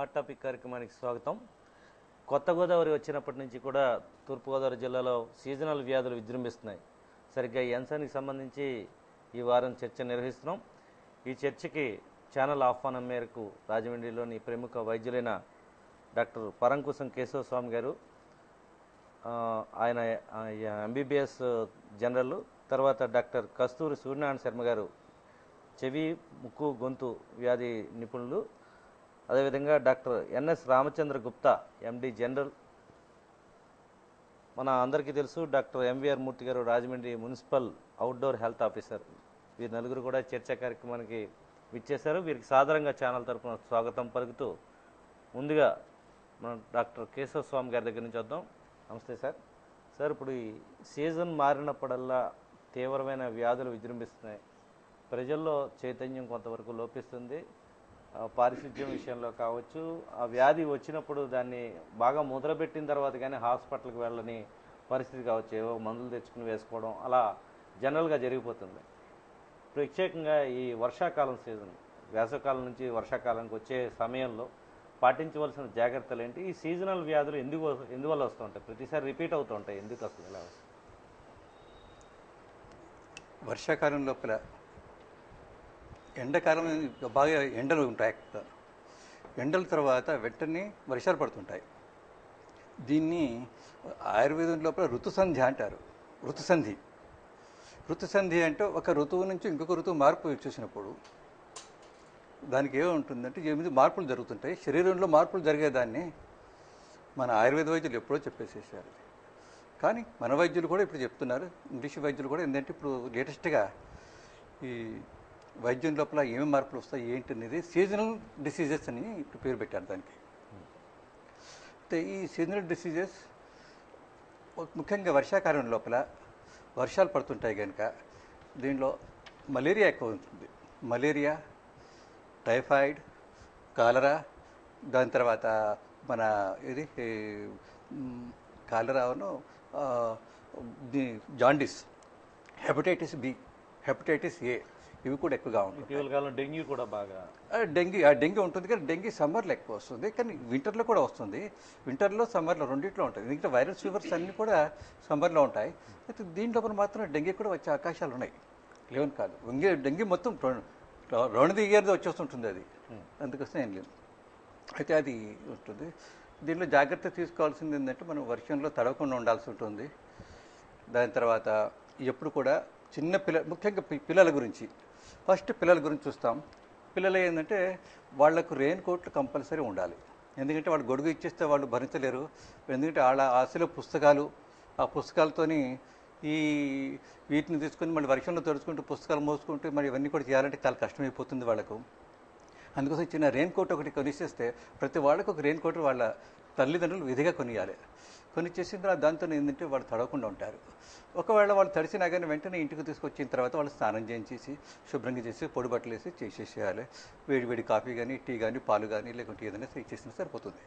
Hot topic కార్యక్రమానికి స్వాగతం. కొత్త గోదావరి వచ్చినప్పటి నుంచి కూడా తూర్పుగోదావరి జిల్లాలో సీజనల్ వ్యాధులు విజృంభిస్తున్నాయి. సరిగ్గా ఈ అంశానికి సంబంధించి ఈ వారం చర్చ నిర్వహిస్తున్నాం. ఈ చర్చకి ఛానల్ ఆహ్వానం మేరకు రాజమండ్రిలోని ప్రముఖ వైద్యులైన డాక్టర్ పరంకుశం కేశవ స్వామి గారు, ఆయన ఎంబీబీఎస్ జనరల్, తర్వాత డాక్టర్ కస్తూరి సూర్యనారాయణ శర్మ గారు చెవి ముక్కు గొంతు వ్యాధి నిపుణులు, అదేవిధంగా doctor NS Ramachandra Gupta MD general, మన అందరికీ తెలుసు డాక్టర్ ఎంవీఆర్ మూర్తి గారు Rajahmundry municipal outdoor health officer. వీరు నలుగురు కూడా చర్చా కార్యక్రమానికి విచ్చేశారు. వీరికి సాధారణంగా ఛానల్ తరఫున స్వాగతం పలుకుతూ ముందుగా మనం డాక్టర్ కేశవ స్వామి గారి దగ్గర నుంచి వద్దాం. నమస్తే సార్. సార్, ఇప్పుడు ఈ సీజన్ మారినప్పుడల్లా తీవ్రమైన వ్యాధులు విజృంభిస్తున్నాయి. ప్రజల్లో చైతన్యం కొంతవరకు లోపిస్తుంది. పారిశుద్ధ్యం విషయంలో కావచ్చు, ఆ వ్యాధి వచ్చినప్పుడు దాన్ని బాగా ముద్రపెట్టిన తర్వాత కానీ హాస్పిటల్కి వెళ్ళని పరిస్థితి కావచ్చు, ఏవో మందులు తెచ్చుకుని వేసుకోవడం అలా జనరల్గా జరిగిపోతుంది. ప్రత్యేకంగా ఈ వర్షాకాలం సీజన్, వేసవకాలం నుంచి వర్షాకాలానికి వచ్చే సమయంలో పాటించవలసిన జాగ్రత్తలు ఏంటి? ఈ సీజనల్ వ్యాధులు ఎందువల్ల వస్తూ ఉంటాయి? ప్రతిసారి రిపీట్ అవుతూ ఉంటాయి, ఎందుకు అసలు ఇలా వస్తుంది? వర్షాకాలం లోపల ఎండాకాలం బాగా ఎండలు ఉంటాయి. ఎండల తర్వాత వెంటనే వర్షాలు పడుతుంటాయి. దీన్ని ఆయుర్వేదం లోపల ఋతుసంధి అంటారు. ఋతుసంధి అంటే ఒక ఋతువు నుంచి ఇంకొక ఋతువు మార్పు చూసినప్పుడు దానికి ఏముంటుందంటే 8 మార్పులు జరుగుతుంటాయి. శరీరంలో మార్పులు జరిగేదాన్ని మన ఆయుర్వేద వైద్యులు ఎప్పుడో చెప్పేసేసారు. కానీ మన వైద్యులు కూడా ఇప్పుడు చెప్తున్నారు, ఇంగ్లీష్ వైద్యులు కూడా. ఏంటంటే ఇప్పుడు లేటెస్ట్గా ఈ వైద్యం లోపల ఏమి మార్పులు వస్తాయి ఏంటి అనేది సీజనల్ డిసీజెస్ అని ఇప్పుడు పేరు పెట్టారు దానికి. అయితే ఈ సీజనల్ డిసీజెస్ ముఖ్యంగా వర్షాకాలం లోపల వర్షాలు పడుతుంటాయి కనుక దీనిలో మలేరియా ఎక్కువ ఉంటుంది. మలేరియా, టైఫాయిడ్, కాలరా, దాని తర్వాత మన ఇది కాలరాను jaundice, hepatitis B, hepatitis A, ఇవి కూడా ఎక్కువగా ఉంటాయి. ఇటీవల కాలం డెంగ్యూ కూడా బాగా డెంగ్యూ ఉంటుంది. కానీ డెంగ్యూ సమ్మర్లో ఎక్కువ వస్తుంది, కానీ వింటర్లో కూడా వస్తుంది. వింటర్లో సమ్మర్లో రెండింటిలో ఉంటుంది. ఎందుకంటే వైరల్ ఫీవర్స్ అన్నీ కూడా సమ్మర్లో ఉంటాయి. అయితే దీంట్లో మాత్రం డెంగ్యూ కూడా వచ్చే అవకాశాలు ఉన్నాయి, లేవని కాదు. డెంగ్యూ మొత్తం రౌండ్ ఇయర్ది వచ్చేస్తుంటుంది అది, అందుకోసం ఏం లేదు. అయితే అది ఉంటుంది. దీనిలో జాగ్రత్త తీసుకోవాల్సింది ఏంటంటే మనం వర్షంలో తడవకుండా ఉండాల్సి ఉంటుంది. దాని తర్వాత ఎప్పుడు కూడా చిన్న ముఖ్యంగా పిల్లల గురించి, ఫస్ట్ పిల్లల గురించి చూస్తాం. పిల్లలు ఏంటంటే వాళ్లకు రెయిన్ కోట్లు కంపల్సరీ ఉండాలి. ఎందుకంటే వాళ్ళు గొడుగు ఇచ్చేస్తే వాళ్ళు భరించలేరు. ఎందుకంటే వాళ్ళ ఆశలో పుస్తకాలు, ఆ పుస్తకాలతోని వీటిని తీసుకొని మళ్ళీ వర్షంలో తడుచుకుంటూ పుస్తకాలు మోసుకుంటూ మరి ఇవన్నీ కూడా చేయాలంటే చాలా కష్టమైపోతుంది వాళ్ళకు. అందుకోసం చిన్న రెయిన్ కోట్ ఒకటి కొనిచ్చేస్తే ప్రతి వాళ్ళకు ఒక రెయిన్ కోట్ వాళ్ళ తల్లిదండ్రులు విధిగా కొనియాలి. కొనిచ్చేసిన తర్వాత దాంతో ఏంటంటే వాళ్ళు తడవకుండా ఉంటారు. ఒకవేళ వాళ్ళు తడిసినా కానీ వెంటనే ఇంటికి తీసుకొచ్చిన తర్వాత వాళ్ళు స్నానం చేయించేసి శుభ్రంగా చేసి పొడి బట్టలు వేసి చేసేసేయాలి. వేడి కాఫీ కానీ, టీ కానీ, పాలు కానీ, లేకుంటే ఏదైనా ఇచ్చేసినా సరిపోతుంది.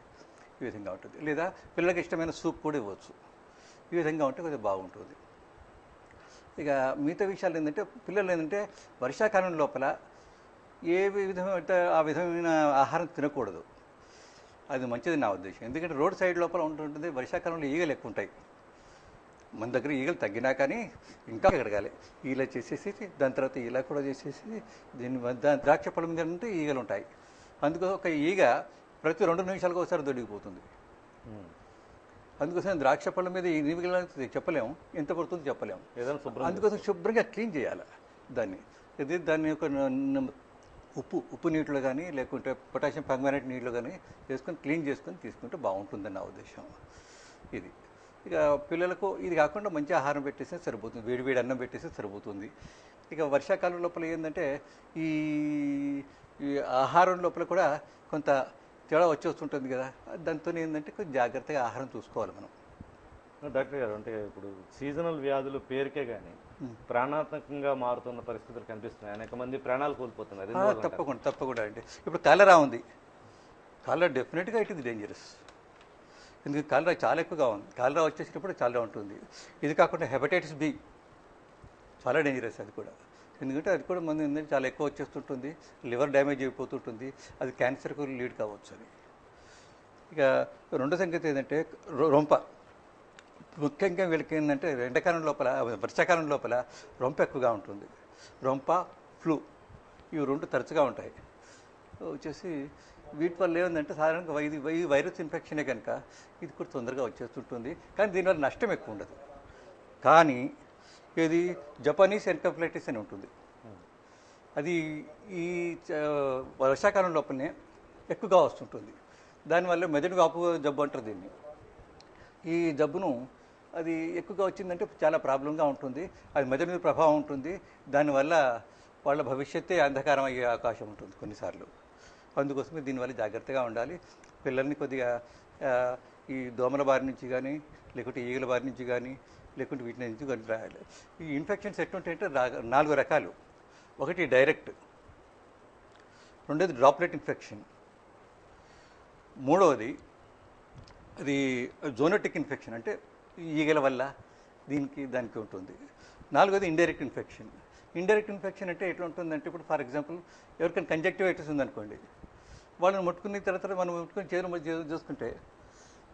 ఈ విధంగా ఉంటుంది. లేదా పిల్లలకి ఇష్టమైన సూప్ కూడా ఇవ్వచ్చు. ఈ విధంగా ఉంటే కొద్దిగా బాగుంటుంది. ఇక మిగతా విషయాలు ఏంటంటే పిల్లలు ఏంటంటే వర్షాకాలం లోపల ఏ విధమైన ఆ విధమైన ఆహారం తినకూడదు. అది మంచిది నా ఉద్దేశం. ఎందుకంటే రోడ్ సైడ్ లోపల ఉంటుంటుంది. వర్షాకాలంలో ఈగలు ఎక్కువ ఉంటాయి. మన దగ్గర ఈగలు తగ్గినా కానీ ఇంకా కడగాలి. ఈగలు చేసేసి దాని తర్వాత ఇలా కూడా చేసేసి దీని ద్రాక్ష పళ్ళ మీద ఉంటే ఈగలు ఉంటాయి. అందుకోసం ఒక ఈగ ప్రతి 2 నిమిషాలకు ఒకసారి దొరికిపోతుంది. అందుకోసం ద్రాక్ష పళ్ళ మీద ఈ ఈగలు చెప్పలేము, ఎంత పడుతుందో చెప్పలేము. అందుకోసం శుభ్రంగా క్లీన్ చేయాలి దాన్ని. దాన్ని ఒక ఉప్పు నీటిలో కానీ లేకుంటే పొటాషియం పర్మానెంట్ నీటిలో కానీ చేసుకొని క్లీన్ చేసుకొని తీసుకుంటే బాగుంటుందని నా ఉద్దేశం. ఇది ఇక పిల్లలకు ఇది కాకుండా మంచి ఆహారం పెట్టేస్తే సరిపోతుంది. వేడి అన్నం పెట్టేస్తే సరిపోతుంది. ఇక వర్షాకాలం లోపల ఏంటంటే ఈ ఆహారం లోపల కూడా కొంత తేడా వచ్చేస్తుంటుంది కదా. దాంతో ఏంటంటే కొంచెం జాగ్రత్తగా ఆహారం చూసుకోవాలి మనం. డాక్టర్ గారు, అంటే ఇప్పుడు సీజనల్ వ్యాధులు పేరుకే కానీ ప్రాణాత్మకంగా మారుతున్న పరిస్థితులు కనిపిస్తున్నాయి. అనేక మంది ప్రాణాలు కోల్పోతున్నారు. తప్పకుండా అండి. ఇప్పుడు కాలరా ఉంది. కాలరా డెఫినెట్గా ఇట్ ఇది డేంజరస్. ఎందుకంటే కాలరా చాలా ఎక్కువగా ఉంది. కాలరా వచ్చేసినప్పుడు చాలా ఉంటుంది. ఇది కాకుండా హెపటైటిస్ బి చాలా డేంజరస్ అది కూడా. ఎందుకంటే అది కూడా మంది చాలా ఎక్కువ వచ్చేస్తుంటుంది. Liver damage అయిపోతుంటుంది. అది క్యాన్సర్కు లీడ్ కావచ్చు. అది ఇక రెండో సంగతి ఏంటంటే రొంప. ముఖ్యంగా వీళ్ళకి ఏంటంటే ఎండాకాలం లోపల, వర్షాకాలం లోపల రొంప ఎక్కువగా ఉంటుంది. రొంప, ఫ్లూ ఇవి రెండు తరచుగా ఉంటాయి. వచ్చేసి వీటి వల్ల ఏముందంటే సాధారణంగా ఇది వైరస్ ఇన్ఫెక్షనే కనుక ఇది కూడా తొందరగా వచ్చేస్తుంటుంది. కానీ దీనివల్ల నష్టం ఎక్కువ ఉండదు. కానీ ఇది జపనీస్ ఎన్కెఫలైటిస్ అని ఉంటుంది. అది ఈ వర్షాకాలం లోపలనే ఎక్కువగా వస్తుంటుంది. దానివల్ల మెదడు వాపు జబ్బు అంటారు దీన్ని. ఈ జబ్బును అది ఎక్కువగా వచ్చిందంటే చాలా ప్రాబ్లంగా ఉంటుంది. అది మెదడు మీద ప్రభావం ఉంటుంది. దానివల్ల వాళ్ళ భవిష్యత్తే అంధకారం అయ్యే అవకాశం ఉంటుంది కొన్నిసార్లు. అందుకోసమే దీనివల్ల జాగ్రత్తగా ఉండాలి. పిల్లల్ని కొద్దిగా ఈ దోమల బారి నుంచి కానీ, లేకుంటే ఈగల బారి నుంచి కానీ, లేకుంటే వీటి నుంచి కానీ రాయాలి. ఈ ఇన్ఫెక్షన్స్ ఎట్లుంటాయంటే 4 రకాలు. ఒకటి డైరెక్ట్, రెండోది డ్రాప్లెట్ ఇన్ఫెక్షన్, మూడవది అది జోనోటిక్ ఇన్ఫెక్షన్ అంటే ఈగల వల్ల దానికి ఉంటుంది. నాలుగోది ఇండైరెక్ట్ ఇన్ఫెక్షన్. ఇండైరెక్ట్ ఇన్ఫెక్షన్ అంటే ఎట్లా ఉంటుందంటే ఇప్పుడు ఫర్ ఎగ్జాంపుల్ ఎవరికైనా కంజక్టివైటిస్ ఉందనుకోండి, వాళ్ళని ముట్టుకున్న తర్వాత మనం ముట్టుకుని చేతులు చూసుకుంటే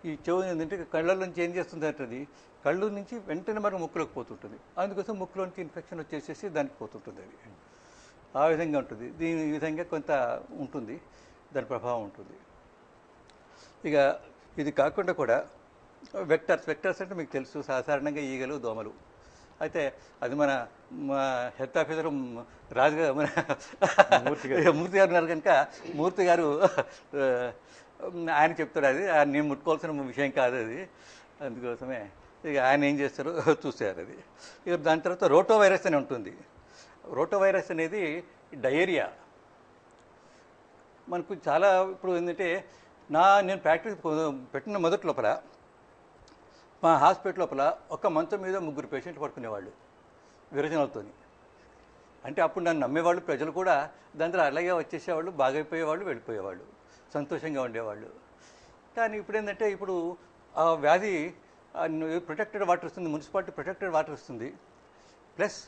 ఈ చెవు ఏంటంటే కళ్ళ నుంచి ఏం చేస్తుంది అంటే అది కళ్ళు నుంచి వెంటనే మనం ముక్కులోకి పోతుంటుంది. అందుకోసం ముక్కులోనికి ఇన్ఫెక్షన్ వచ్చేసేసి దానికి పోతుంటుంది. అది ఆ విధంగా ఉంటుంది. ఈ విధంగా కొంత ఉంటుంది, దాని ప్రభావం ఉంటుంది. ఇక ఇది కాకుండా కూడా వెక్టర్స్ అంటే మీకు తెలుసు, సాధారణంగా ఈగలు, దోమలు. అయితే అది మా హెల్త్ ఆఫీసర్ రాజుగారు, మన మూర్తి గారు ఉన్నారు కనుక మూర్తి గారు ఆయన చెప్తాడు. అది నేను ముట్టుకోవాల్సిన విషయం కాదు అది. అందుకోసమే ఇక ఆయన ఏం చేస్తారో చూసారు. అది ఇక దాని తర్వాత రోటో వైరస్ అని ఉంటుంది. రోటో వైరస్ అనేది డయేరియా. మనకు చాలా ఇప్పుడు ఏంటంటే నేను ప్రాక్టీస్ పెట్టిన మొదటి లోపల మా హాస్పిటల్ లోపల ఒక మంచం మీద 3 పేషెంట్లు పడుకునేవాళ్ళు విరచనలతో. అంటే అప్పుడు నన్ను నమ్మేవాళ్ళు, ప్రజలు కూడా దాంట్లో అలాగే వచ్చేసేవాళ్ళు, బాగైపోయేవాళ్ళు, వెళ్ళిపోయేవాళ్ళు, సంతోషంగా ఉండేవాళ్ళు. కానీ ఇప్పుడు ఏంటంటే ఇప్పుడు ఆ వ్యాధి ప్రొటెక్టెడ్ వాటర్ వస్తుంది, మున్సిపాలిటీ ప్రొటెక్టెడ్ వాటర్ వస్తుంది. ప్లస్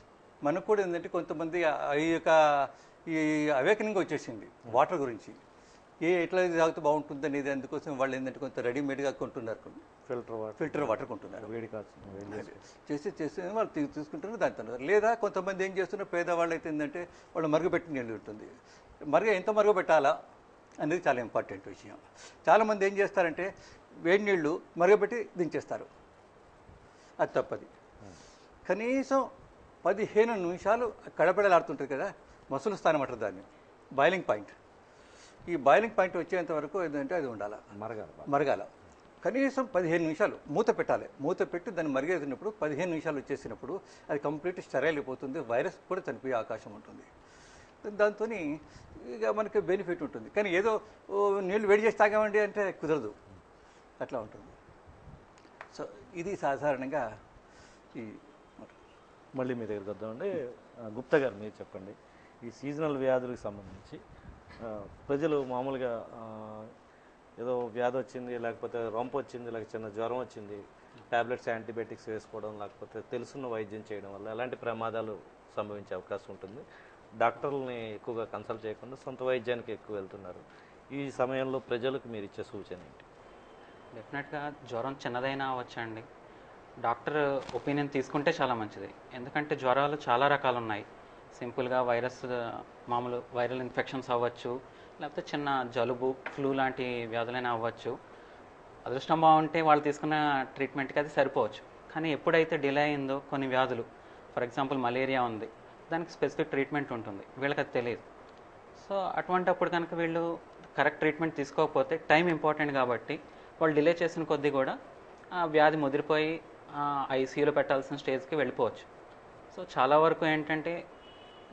మనకు కూడా ఏంటంటే కొంతమంది ఈ అవేకనింగ్ వచ్చేసింది వాటర్ గురించి. ఎట్లా తాగితే బాగుంటుంది అనేది. అందుకోసం వాళ్ళు ఏంటంటే కొంత రెడీమేడ్గా కొంటున్నారు, ఫిల్టర్ వాటర్ కొంటున్నారు. వేడి కాదు చేసి వాళ్ళు తీసుకుంటున్నారు, దాని తర్వాత. లేదా కొంతమంది ఏం చేస్తున్నారు, పేదవాళ్ళు అయితే ఏంటంటే వాళ్ళు మరుగుపెట్టిన నీళ్ళు ఉంటుంది. ఎంత మరుగుపెట్టాలా అనేది చాలా ఇంపార్టెంట్ విషయం. చాలామంది ఏం చేస్తారంటే వేడి నీళ్ళు మరుగుపెట్టి దించేస్తారు. అది తప్పది. కనీసం 15 నిమిషాలు కడపడలాడుతుంటుంది కదా, మసులు స్థానం అంటారు దాన్ని, బాయిలింగ్ పాయింట్. ఈ బాయిలింగ్ పాయింట్ వచ్చేంత వరకు ఏంటంటే అది ఉండాలి, మరగాల. కనీసం 15 నిమిషాలు మూత పెట్టాలి. మూత పెట్టి దాన్ని మరిగేసినప్పుడు 15 నిమిషాలు వచ్చేసినప్పుడు అది కంప్లీట్ స్టెరైల్ అయిపోతుంది. వైరస్ కూడా చనిపోయే అవకాశం ఉంటుంది. దాంతో ఇక మనకి బెనిఫిట్ ఉంటుంది. కానీ ఏదో నీళ్ళు వేడి చేసి తాగామండి అంటే కుదరదు, అట్లా ఉంటుంది. సో ఇది సాధారణంగా మళ్ళీ మీ దగ్గరికి వద్దామండి. గుప్తా గారు మీరు చెప్పండి, ఈ సీజనల్ వ్యాధులకు సంబంధించి ప్రజలు మామూలుగా ఏదో వ్యాధి వచ్చింది, లేకపోతే రొంప వచ్చింది, లేకపోతే చిన్న జ్వరం వచ్చింది, ట్యాబ్లెట్స్, యాంటీబయాటిక్స్ వేసుకోవడం, లేకపోతే తెలుసున్న వైద్యం చేయడం వల్ల ఎలాంటి ప్రమాదాలు సంభవించే అవకాశం ఉంటుంది. డాక్టర్లని ఎక్కువగా కన్సల్ట్ చేయకుండా సొంత వైద్యానికి ఎక్కువ వెళ్తున్నారు. ఈ సమయంలో ప్రజలకు మీరు ఇచ్చే సూచన ఏంటి? డెఫినెట్గా జ్వరం చిన్నదైనా అవ్వచ్చండి, డాక్టర్ ఒపీనియన్ తీసుకుంటే చాలా మంచిది. ఎందుకంటే జ్వరాలు చాలా రకాలు ఉన్నాయి. సింపుల్గా మామూలు వైరల్ ఇన్ఫెక్షన్స్ అవ్వచ్చు, లేకపోతే చిన్న జలుబు, ఫ్లూ లాంటి వ్యాధులైనా అవ్వచ్చు. అదృష్టం బాగుంటే వాళ్ళు తీసుకున్న ట్రీట్మెంట్కి అది సరిపోవచ్చు. కానీ ఎప్పుడైతే డిలే అయిందో కొన్ని వ్యాధులు, ఫర్ ఎగ్జాంపుల్ మలేరియా ఉంది, దానికి స్పెసిఫిక్ ట్రీట్మెంట్ ఉంటుంది, వీళ్ళకి అది తెలియదు. సో అటువంటప్పుడు కనుక వీళ్ళు కరెక్ట్ ట్రీట్మెంట్ తీసుకోకపోతే, టైం ఇంపార్టెంట్ కాబట్టి వాళ్ళు డిలే చేసిన కొద్దీ కూడా ఆ వ్యాధి ముదిరిపోయి ఐసీయూలో పెట్టాల్సిన స్టేజ్కి వెళ్ళిపోవచ్చు. సో చాలా వరకు ఏంటంటే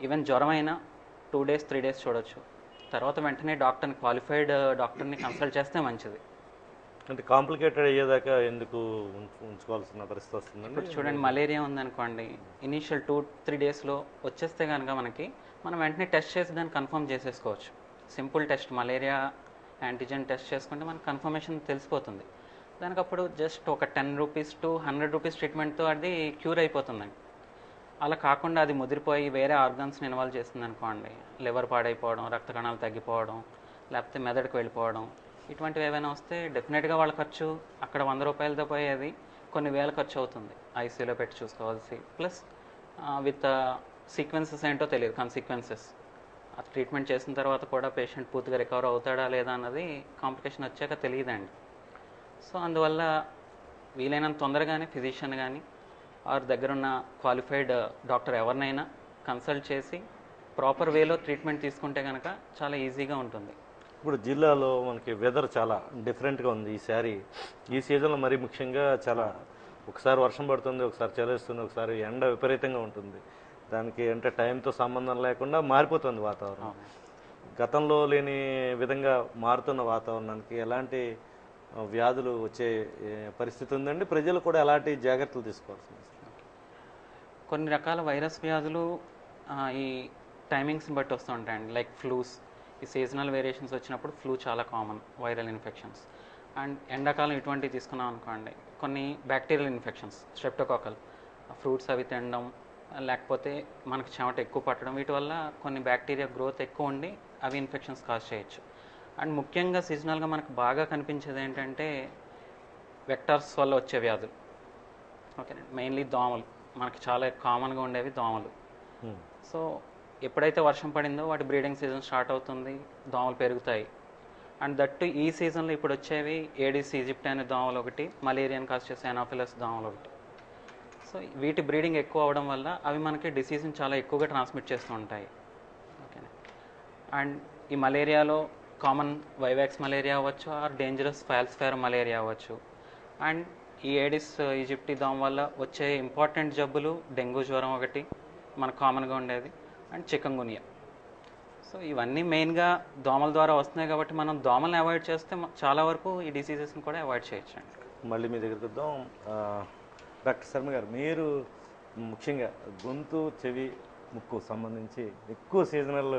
ఈవెన్ జ్వరం అయినా 2 days 3 days చూడొచ్చు. తర్వాత వెంటనే క్వాలిఫైడ్ డాక్టర్ని కన్సల్ట్ చేస్తే మంచిది. అంటే కాంప్లికేటెడ్ అయ్యేదాకా ఎందుకు ఉంచుకోవాల్సిన పరిస్థితి వస్తుందండి? ఇప్పుడు చూడండి, మలేరియా ఉందనుకోండి, ఇనీషియల్ 2-3 daysలో వచ్చేస్తే కనుక మనం వెంటనే టెస్ట్ చేసి దాన్ని కన్ఫర్మ్ చేసేసుకోవచ్చు. Simple test, malaria antigen test చేసుకుంటే మనకు కన్ఫర్మేషన్ తెలిసిపోతుంది. దానికి అప్పుడు జస్ట్ ఒక 10 రూపీస్ to 100 రూపీస్ ట్రీట్మెంట్తో అది క్యూర్ అయిపోతుందండి. అలా కాకుండా అది ముదిరిపోయి వేరే ఆర్గాన్స్ని ఇన్వాల్వ్ చేస్తుంది అనుకోండి, లివర్ పాడైపోవడం, రక్త కణాలు తగ్గిపోవడం, లేకపోతే మెదడుకు వెళ్ళిపోవడం, ఇటువంటివి ఏవైనా వస్తే డెఫినెట్గా వాళ్ళ ఖర్చు అక్కడ 100 రూపాయలతో పోయేది కొన్ని వేల ఖర్చు అవుతుంది, ఐసీయూలో పెట్టి చూసుకోవాల్సి, ప్లస్ విత్ సీక్వెన్సెస్ ఏంటో తెలియదు, కాన్సిక్వెన్సెస్. ఆ ట్రీట్మెంట్ చేసిన తర్వాత కూడా పేషెంట్ పూర్తిగా రికవర్ అవుతాడా లేదా అన్నది కాంప్లికేషన్ వచ్చాక తెలియదండి. సో అందువల్ల వీలైనంత తొందరగానే ఫిజిషియన్ కానీ వారి దగ్గర ఉన్న క్వాలిఫైడ్ డాక్టర్ ఎవరినైనా కన్సల్ట్ చేసి ప్రాపర్ వేలో ట్రీట్మెంట్ తీసుకుంటే కనుక చాలా ఈజీగా ఉంటుంది. ఇప్పుడు జిల్లాలో మనకి వెదర్ చాలా డిఫరెంట్గా ఉంది ఈసారి. ఈ సీజన్లో మరీ ముఖ్యంగా చాలా ఒకసారి వర్షం పడుతుంది, ఒకసారి చలిస్తుంది, ఒకసారి ఎండ విపరీతంగా ఉంటుంది. దానికి అంటే టైంతో సంబంధం లేకుండా మారిపోతుంది వాతావరణం. గతంలో లేని విధంగా మారుతున్న వాతావరణానికి ఎలాంటి వ్యాధులు వచ్చే పరిస్థితి ఉందండి? ప్రజలు కూడా ఎలాంటి జాగ్రత్తలు తీసుకోవాల్సింది? కొన్ని రకాల వైరస్ వ్యాధులు ఈ టైమింగ్స్ని బట్టి వస్తూ ఉంటాయండి. లైక్ ఫ్లూస్, ఈ సీజనల్ వేరియేషన్స్ వచ్చినప్పుడు ఫ్లూ చాలా కామన్, వైరల్ ఇన్ఫెక్షన్స్. అండ్ ఎండాకాలం ఇటువంటివి తీసుకున్నాం అనుకోండి, కొన్ని బ్యాక్టీరియల్ ఇన్ఫెక్షన్స్, స్ట్రెప్టోకాకల్, ఫ్రూట్స్ అవి తినడం, లేకపోతే మనకు చెమట ఎక్కువ పట్టడం, వీటి వల్ల కొన్ని బ్యాక్టీరియా గ్రోత్ ఎక్కువ ఉండి అవి ఇన్ఫెక్షన్స్ కాజ్ చేయొచ్చు. అండ్ ముఖ్యంగా సీజనల్గా మనకు బాగా కనిపించేది ఏంటంటే వెక్టార్స్ వల్ల వచ్చే వ్యాధులు. ఓకేనండి, మెయిన్లీ దోమలు, మనకి చాలా కామన్గా ఉండేవి దోమలు. సో ఎప్పుడైతే వర్షం పడిందో వాటి బ్రీడింగ్ సీజన్ స్టార్ట్ అవుతుంది, దోమలు పెరుగుతాయి. అండ్ దట్టు ఈ సీజన్లో ఇప్పుడు వచ్చేవి ఏడిస్ ఈజిప్టి అనే దోమలు ఒకటి, మలేరియాని కాజ్ చేసే ఎనాఫిలస్ దోమలు ఒకటి. సో వీటి బ్రీడింగ్ ఎక్కువ అవడం వల్ల అవి మనకి డిసీజ్ని చాలా ఎక్కువగా ట్రాన్స్మిట్ చేస్తూ ఉంటాయి. ఓకేనా. అండ్ ఈ మలేరియాలో కామన్ వైవాక్స్ మలేరియా అవ్వచ్చు, ఆర్ డేంజరస్ ఫాల్సిఫైర్ మలేరియా అవ్వచ్చు. అండ్ ఈ ఏడిస్ ఈజిప్టి దోమ వల్ల వచ్చే ఇంపార్టెంట్ జబ్బులు డెంగ్యూ జ్వరం ఒకటి మనకు కామన్గా ఉండేది, అండ్ చికెన్గున్యా. సో ఇవన్నీ మెయిన్గా దోమల ద్వారా వస్తున్నాయి కాబట్టి మనం దోమల్ని అవాయిడ్ చేస్తే చాలా వరకు ఈ డిసీజెస్ని కూడా అవాయిడ్ చేయొచ్చు అండి. మళ్ళీ మీ దగ్గరికి వద్దాం. డాక్టర్ శర్మ గారు, మీరు ముఖ్యంగా గొంతు, చెవి, ముక్కు సంబంధించి ఎక్కువ సీజనల్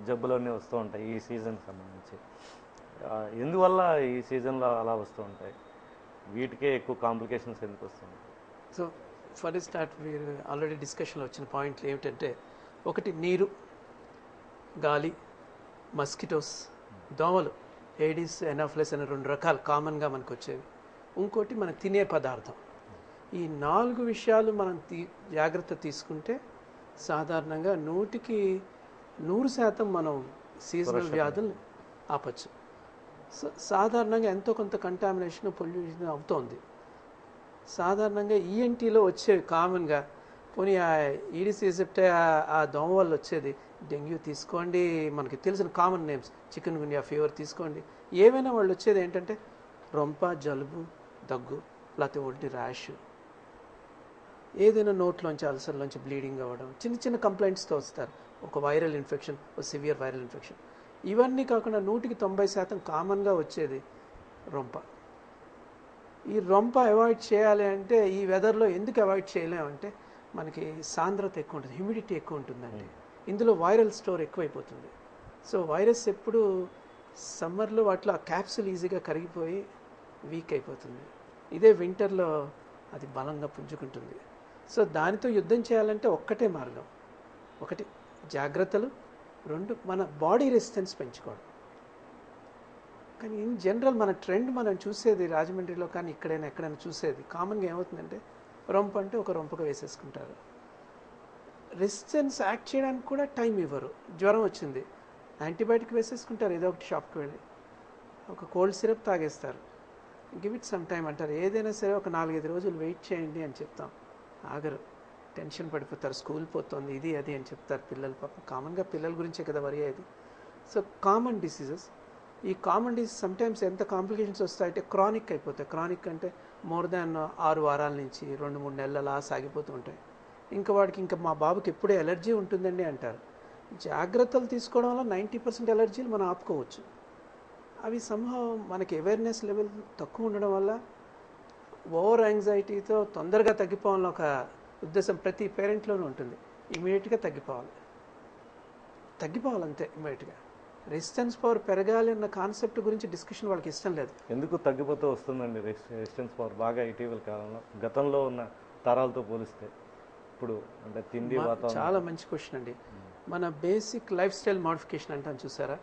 జబ్బులన్నీ వస్తూ ఉంటాయి ఈ సీజన్కి సంబంధించి. ఎందువల్ల ఈ సీజన్లో అలా వస్తూ ఉంటాయి? వీటికే ఎక్కువ కాంప్లికేషన్స్ ఎందుకు వస్తున్నాయి? సో ఫర్ స్టార్ట్, మీరు ఆల్రెడీ డిస్కషన్లో వచ్చిన పాయింట్లు ఏమిటంటే, ఒకటి నీరు, గాలి, మస్కిటోస్, దోమలు, ఏడిస్, ఎనాఫిలస్ అనే 2 రకాలు కామన్గా మనకు వచ్చేవి. ఇంకోటి మనం తినే పదార్థం. ఈ 4 విషయాలు మనం జాగ్రత్త తీసుకుంటే సాధారణంగా 100కి 100% మనం సీజనల్ వ్యాధులు ఆపచ్చు. సాధారణంగా ఎంతో కొంత కంటామినేషన్, పొల్యూషన్ అవుతోంది. సాధారణంగా ఈఎన్టీలో వచ్చేవి కామన్గా, పోనీ ఆ ఈడిస్ ఈజిప్టి ఆ దోమ వల్ల వచ్చేది డెంగ్యూ తీసుకోండి, మనకి తెలిసిన కామన్ నేమ్స్, చికెన్ గున్యా ఫీవర్ తీసుకోండి, ఏమైనా వాళ్ళు వచ్చేది ఏంటంటే రొంప, జలుబు, దగ్గు, లేకపోతే ఒంటి ర్యాష్, ఏదైనా నోట్లోంచి అల్సర్లోంచి బ్లీడింగ్ అవ్వడం, చిన్న చిన్న కంప్లైంట్స్తో వస్తారు. ఒక వైరల్ ఇన్ఫెక్షన్, ఒక సివియర్ వైరల్ ఇన్ఫెక్షన్. ఇవన్నీ కాకుండా 100కి 90% కామన్గా వచ్చేది రొంప. ఈ రొంప అవాయిడ్ చేయాలి అంటే, ఈ వెదర్లో ఎందుకు అవాయిడ్ చేయలేమంటే, మనకి సాంద్రత ఎక్కువ ఉంటుంది, హ్యూమిడిటీ ఎక్కువ ఉంటుందండి. ఇందులో వైరల్ స్టోర్ ఎక్కువైపోతుంది. సో వైరస్ ఎప్పుడు సమ్మర్లో వాటిలో ఆ క్యాప్సుల్ ఈజీగా కరిగిపోయి వీక్ అయిపోతుంది. ఇదే వింటర్లో అది బలంగా పుంజుకుంటుంది. సో దానితో యుద్ధం చేయాలంటే ఒక్కటే మార్గం, ఒకటి జాగ్రత్తలు, 2 మన బాడీ రెసిస్టెన్స్ పెంచుకోవడం. కానీ ఇన్ జనరల్ మన ట్రెండ్ మనం చూసేది రాజమండ్రిలో కానీ ఇక్కడైనా ఎక్కడైనా చూసేది కామన్గా ఏమవుతుందంటే, రొంప అంటే ఒక రొంపగా వేసేసుకుంటారు. రెసిస్టెన్స్ యాక్ట్ చేయడానికి కూడా టైం ఇవ్వరు. జ్వరం వచ్చింది, యాంటీబయాటిక్ వేసేసుకుంటారు, ఏదో ఒకటి షాప్కి వెళ్ళి ఒక కోల్డ్ సిరప్ తాగేస్తారు, గివ్ ఇట్ సమ్ టైం అంటారు. ఏదైనా సరే ఒక 4-5 రోజులు వెయిట్ చేయండి అని చెప్తాం, ఆగరు, టెన్షన్ పడిపోతారు, స్కూల్ పోతుంది, ఇది అది అని చెప్తారు పిల్లలు. పాపం కామన్గా పిల్లల గురించే కదా వరి అయ్యేది. సో కామన్ డిసీజెస్, ఈ కామన్ డిసీజ్ సమ్టైమ్స్ ఎంత కాంప్లికేషన్స్ వస్తాయంటే క్రానిక్ అయిపోతాయి. క్రానిక్ అంటే మోర్ దాన్ 6 వారాల నుంచి 2-3 నెలలు అలా సాగిపోతూ ఉంటాయి. ఇంకా వాడికి ఇంకా మా బాబుకి ఎప్పుడే ఎలర్జీ ఉంటుందండి అంటారు. జాగ్రత్తలు తీసుకోవడం వల్ల 90% ఎలర్జీలు మనం ఆపుకోవచ్చు. అవి సంభవం మనకి అవేర్నెస్ లెవెల్ తక్కువ ఉండడం వల్ల ఓవర్ యాంగ్జైటీతో తొందరగా తగ్గిపోవాలని ఒక ఉద్దేశం ప్రతి పేరెంట్లోనూ ఉంటుంది. ఇమీడియట్గా తగ్గిపోవాలంతే ఇమీడియట్గా. రెసిస్టెన్స్ పవర్ పెరగాలి అన్న కాన్సెప్ట్ గురించి డిస్కషన్ వాళ్ళకి ఇష్టం లేదు. ఎందుకు తగ్గిపోతూ వస్తుందండి రెసిస్టెన్స్ పవర్ బాగా ఇటీవల కాలంలో గతంలో ఉన్న తరాలతో పోలిస్తే ఇప్పుడు? అంటే తిండి, వాతావరణం. చాలా మంచి క్వశ్చన్ అండి. మన బేసిక్ లైఫ్ స్టైల్ మోడిఫికేషన్ అంటాం చూసారా,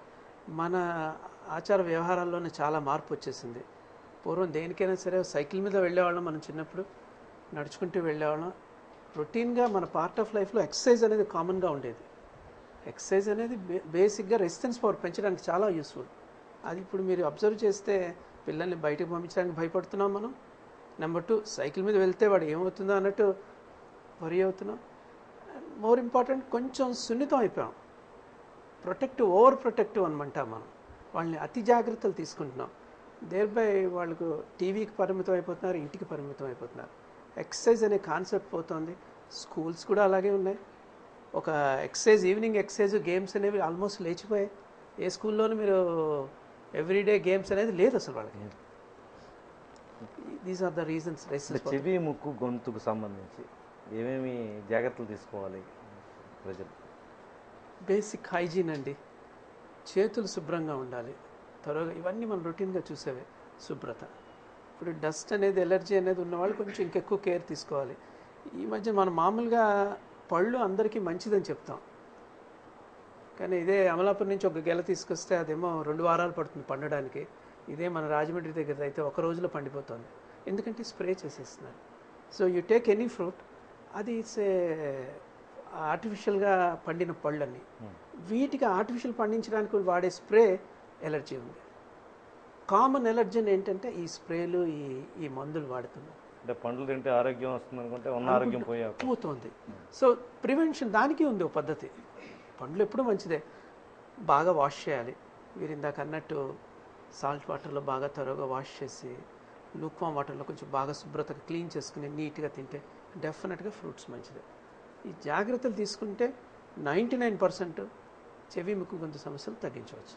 మన ఆచార వ్యవహారాల్లోనే చాలా మార్పు వచ్చేసింది. పూర్వం దేనికైనా సరే సైకిల్ మీద వెళ్ళేవాళ్ళం మనం చిన్నప్పుడు, నడుచుకుంటూ వెళ్ళేవాళ్ళం. రొటీన్గా మన పార్ట్ ఆఫ్ లైఫ్లో ఎక్సర్సైజ్ అనేది కామన్గా ఉండేది. ఎక్సర్సైజ్ అనేది బేసిక్గా రెసిస్టెన్స్ పవర్ పెంచడానికి చాలా యూస్ఫుల్. అది ఇప్పుడు మీరు అబ్జర్వ్ చేస్తే పిల్లల్ని బయటకు పంపించడానికి భయపడుతున్నాం మనం. నెంబర్ 2, సైకిల్ మీద వెళ్తే వాడు ఏమవుతుందో అన్నట్టు వరి అవుతున్నాం. మోర్ ఇంపార్టెంట్, కొంచెం సున్నితం అయిపోయాం. ఓవర్ ప్రొటెక్టివ్ అనమంటాం మనం. వాళ్ళని అతి జాగ్రత్తలు తీసుకుంటున్నాం. దేర్బై వాళ్ళకు టీవీకి పరిమితం అయిపోతున్నారు, ఇంటికి పరిమితం అయిపోతున్నారు. ఎక్సర్సైజ్ అనే కాన్సెప్ట్ పోతుంది. స్కూల్స్ కూడా అలాగే ఉన్నాయి. ఒక ఎక్సర్సైజ్, ఈవినింగ్ ఎక్సర్సైజ్, గేమ్స్ అనేవి ఆల్మోస్ట్ లేచిపోయాయి. ఏ స్కూల్లోనూ మీరు ఎవ్రీడే గేమ్స్ అనేది లేదు అసలు వాళ్ళకి. These are the reasons. చెవి, ముక్కు, గొంతుకు సంబంధించి ఏమేమి జాగ్రత్తలు తీసుకోవాలి ప్రజలు? బేసిక్ హైజీన్ అండి. చేతులు శుభ్రంగా ఉండాలి. త్వరగా ఇవన్నీ మనం రొటీన్గా చూసేవే. శుభ్రత. ఇప్పుడు డస్ట్ అనేది, ఎలర్జీ అనేది ఉన్నవాళ్ళు కొంచెం ఇంకెక్కువ కేర్ తీసుకోవాలి. ఈ మధ్య మనం మామూలుగా పళ్ళు అందరికీ మంచిదని చెప్తాం, కానీ ఇదే అమలాపురం నుంచి ఒక గెల తీసుకొస్తే అదేమో 2 వారాలు పడుతుంది పండడానికి. ఇదే మన రాజమండ్రి దగ్గర అయితే ఒక రోజులో పండిపోతుంది. ఎందుకంటే స్ప్రే చేసేస్తున్నారు. So you take any fruit, అది ఇట్స్ ఏ ఆర్టిఫిషియల్గా పండిన పళ్ళని. వీటికి ఆర్టిఫిషియల్ పండించడానికి వాడే స్ప్రే ఎలర్జీ ఉంది. కామన్ ఎలర్జీ ఏంటంటే ఈ స్ప్రేలు, ఈ మందులు వాడుతున్నాం. అంటే పండ్లు తింటే ఆరోగ్యం వస్తుంది అనుకుంటే ఉన్న ఆరోగ్యం పోతుంది. సో ప్రివెన్షన్ దానికి ఉంది ఒక పద్ధతి. పండ్లు ఎప్పుడూ మంచిదే, బాగా వాష్ చేయాలి. మీరు ఇందాక అన్నట్టు సాల్ట్ వాటర్లో బాగా త్వరగా వాష్ చేసి, లూక్వామ్ వాటర్లో కొంచెం బాగా శుభ్రతగా క్లీన్ చేసుకుని నీట్గా తింటే డెఫినెట్గా ఫ్రూట్స్ మంచిదే. ఈ జాగ్రత్తలు తీసుకుంటే 99% చెవి, ముక్కు, గొంతు సమస్యలు తగ్గించవచ్చు.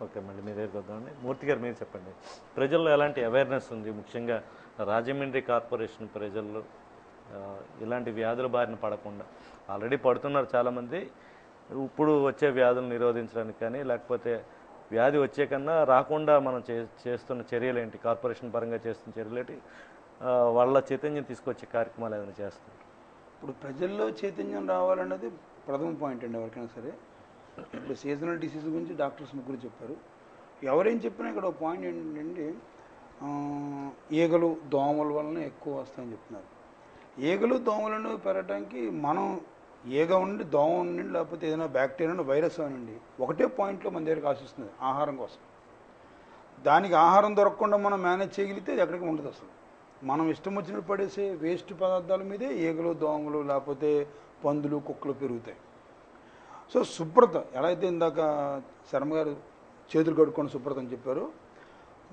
ఓకే, మళ్ళీ మీ దగ్గరికి వద్దామండి. మూర్తి గారు మీరు చెప్పండి, ప్రజల్లో ఎలాంటి అవేర్నెస్ ఉంది? ముఖ్యంగా రాజమండ్రి కార్పొరేషన్ ప్రజల్లో ఇలాంటి వ్యాధుల బారిన పడకుండా, ఆల్రెడీ పడుతున్నారు చాలామంది, ఇప్పుడు వచ్చే వ్యాధులు నిరోధించడానికి కానీ, లేకపోతే వ్యాధి వచ్చే కన్నా రాకుండా మనం చేస్తున్న చర్యలు ఏంటి? కార్పొరేషన్ పరంగా చేస్తున్న చర్యలు ఏంటి? వాళ్ళ చైతన్యం తీసుకొచ్చే కార్యక్రమాలు ఏదైనా చేస్తున్నారు? ఇప్పుడు ప్రజల్లో చైతన్యం రావాలన్నది ప్రథమ పాయింట్ అండి ఎవరికైనా సరే. ఇప్పుడు సీజనల్ డిసీజ్ గురించి డాక్టర్స్ ముగ్గురు చెప్పారు. ఎవరేం చెప్పినా ఇక్కడ ఒక పాయింట్ ఏంటంటే ఈగలు, దోమల వలన ఎక్కువ వస్తాయని చెప్తున్నారు. ఈగలు, దోమలను పెరగడానికి మనం ఈగ ఉండి, దోమ ఉండి, లేకపోతే ఏదైనా బ్యాక్టీరియా, వైరస్ అనండి, ఒకటే పాయింట్లో మన దగ్గరికి ఆశిస్తుంది, ఆహారం కోసం. దానికి ఆహారం దొరకకుండా మనం మేనేజ్ చేయగలిగితే ఎక్కడికి ఉండదు అసలు. మనం ఇష్టం వచ్చినట్టు పడేసే వేస్ట్ పదార్థాల మీదే ఈగలు, దోమలు, లేకపోతే పందులు, కుక్కలు పెరుగుతాయి. సో శుభ్రత ఎలా అయితే ఇందాక శర్మ గారు చేతులు కడుక్కొని శుభ్రత అని చెప్పారు,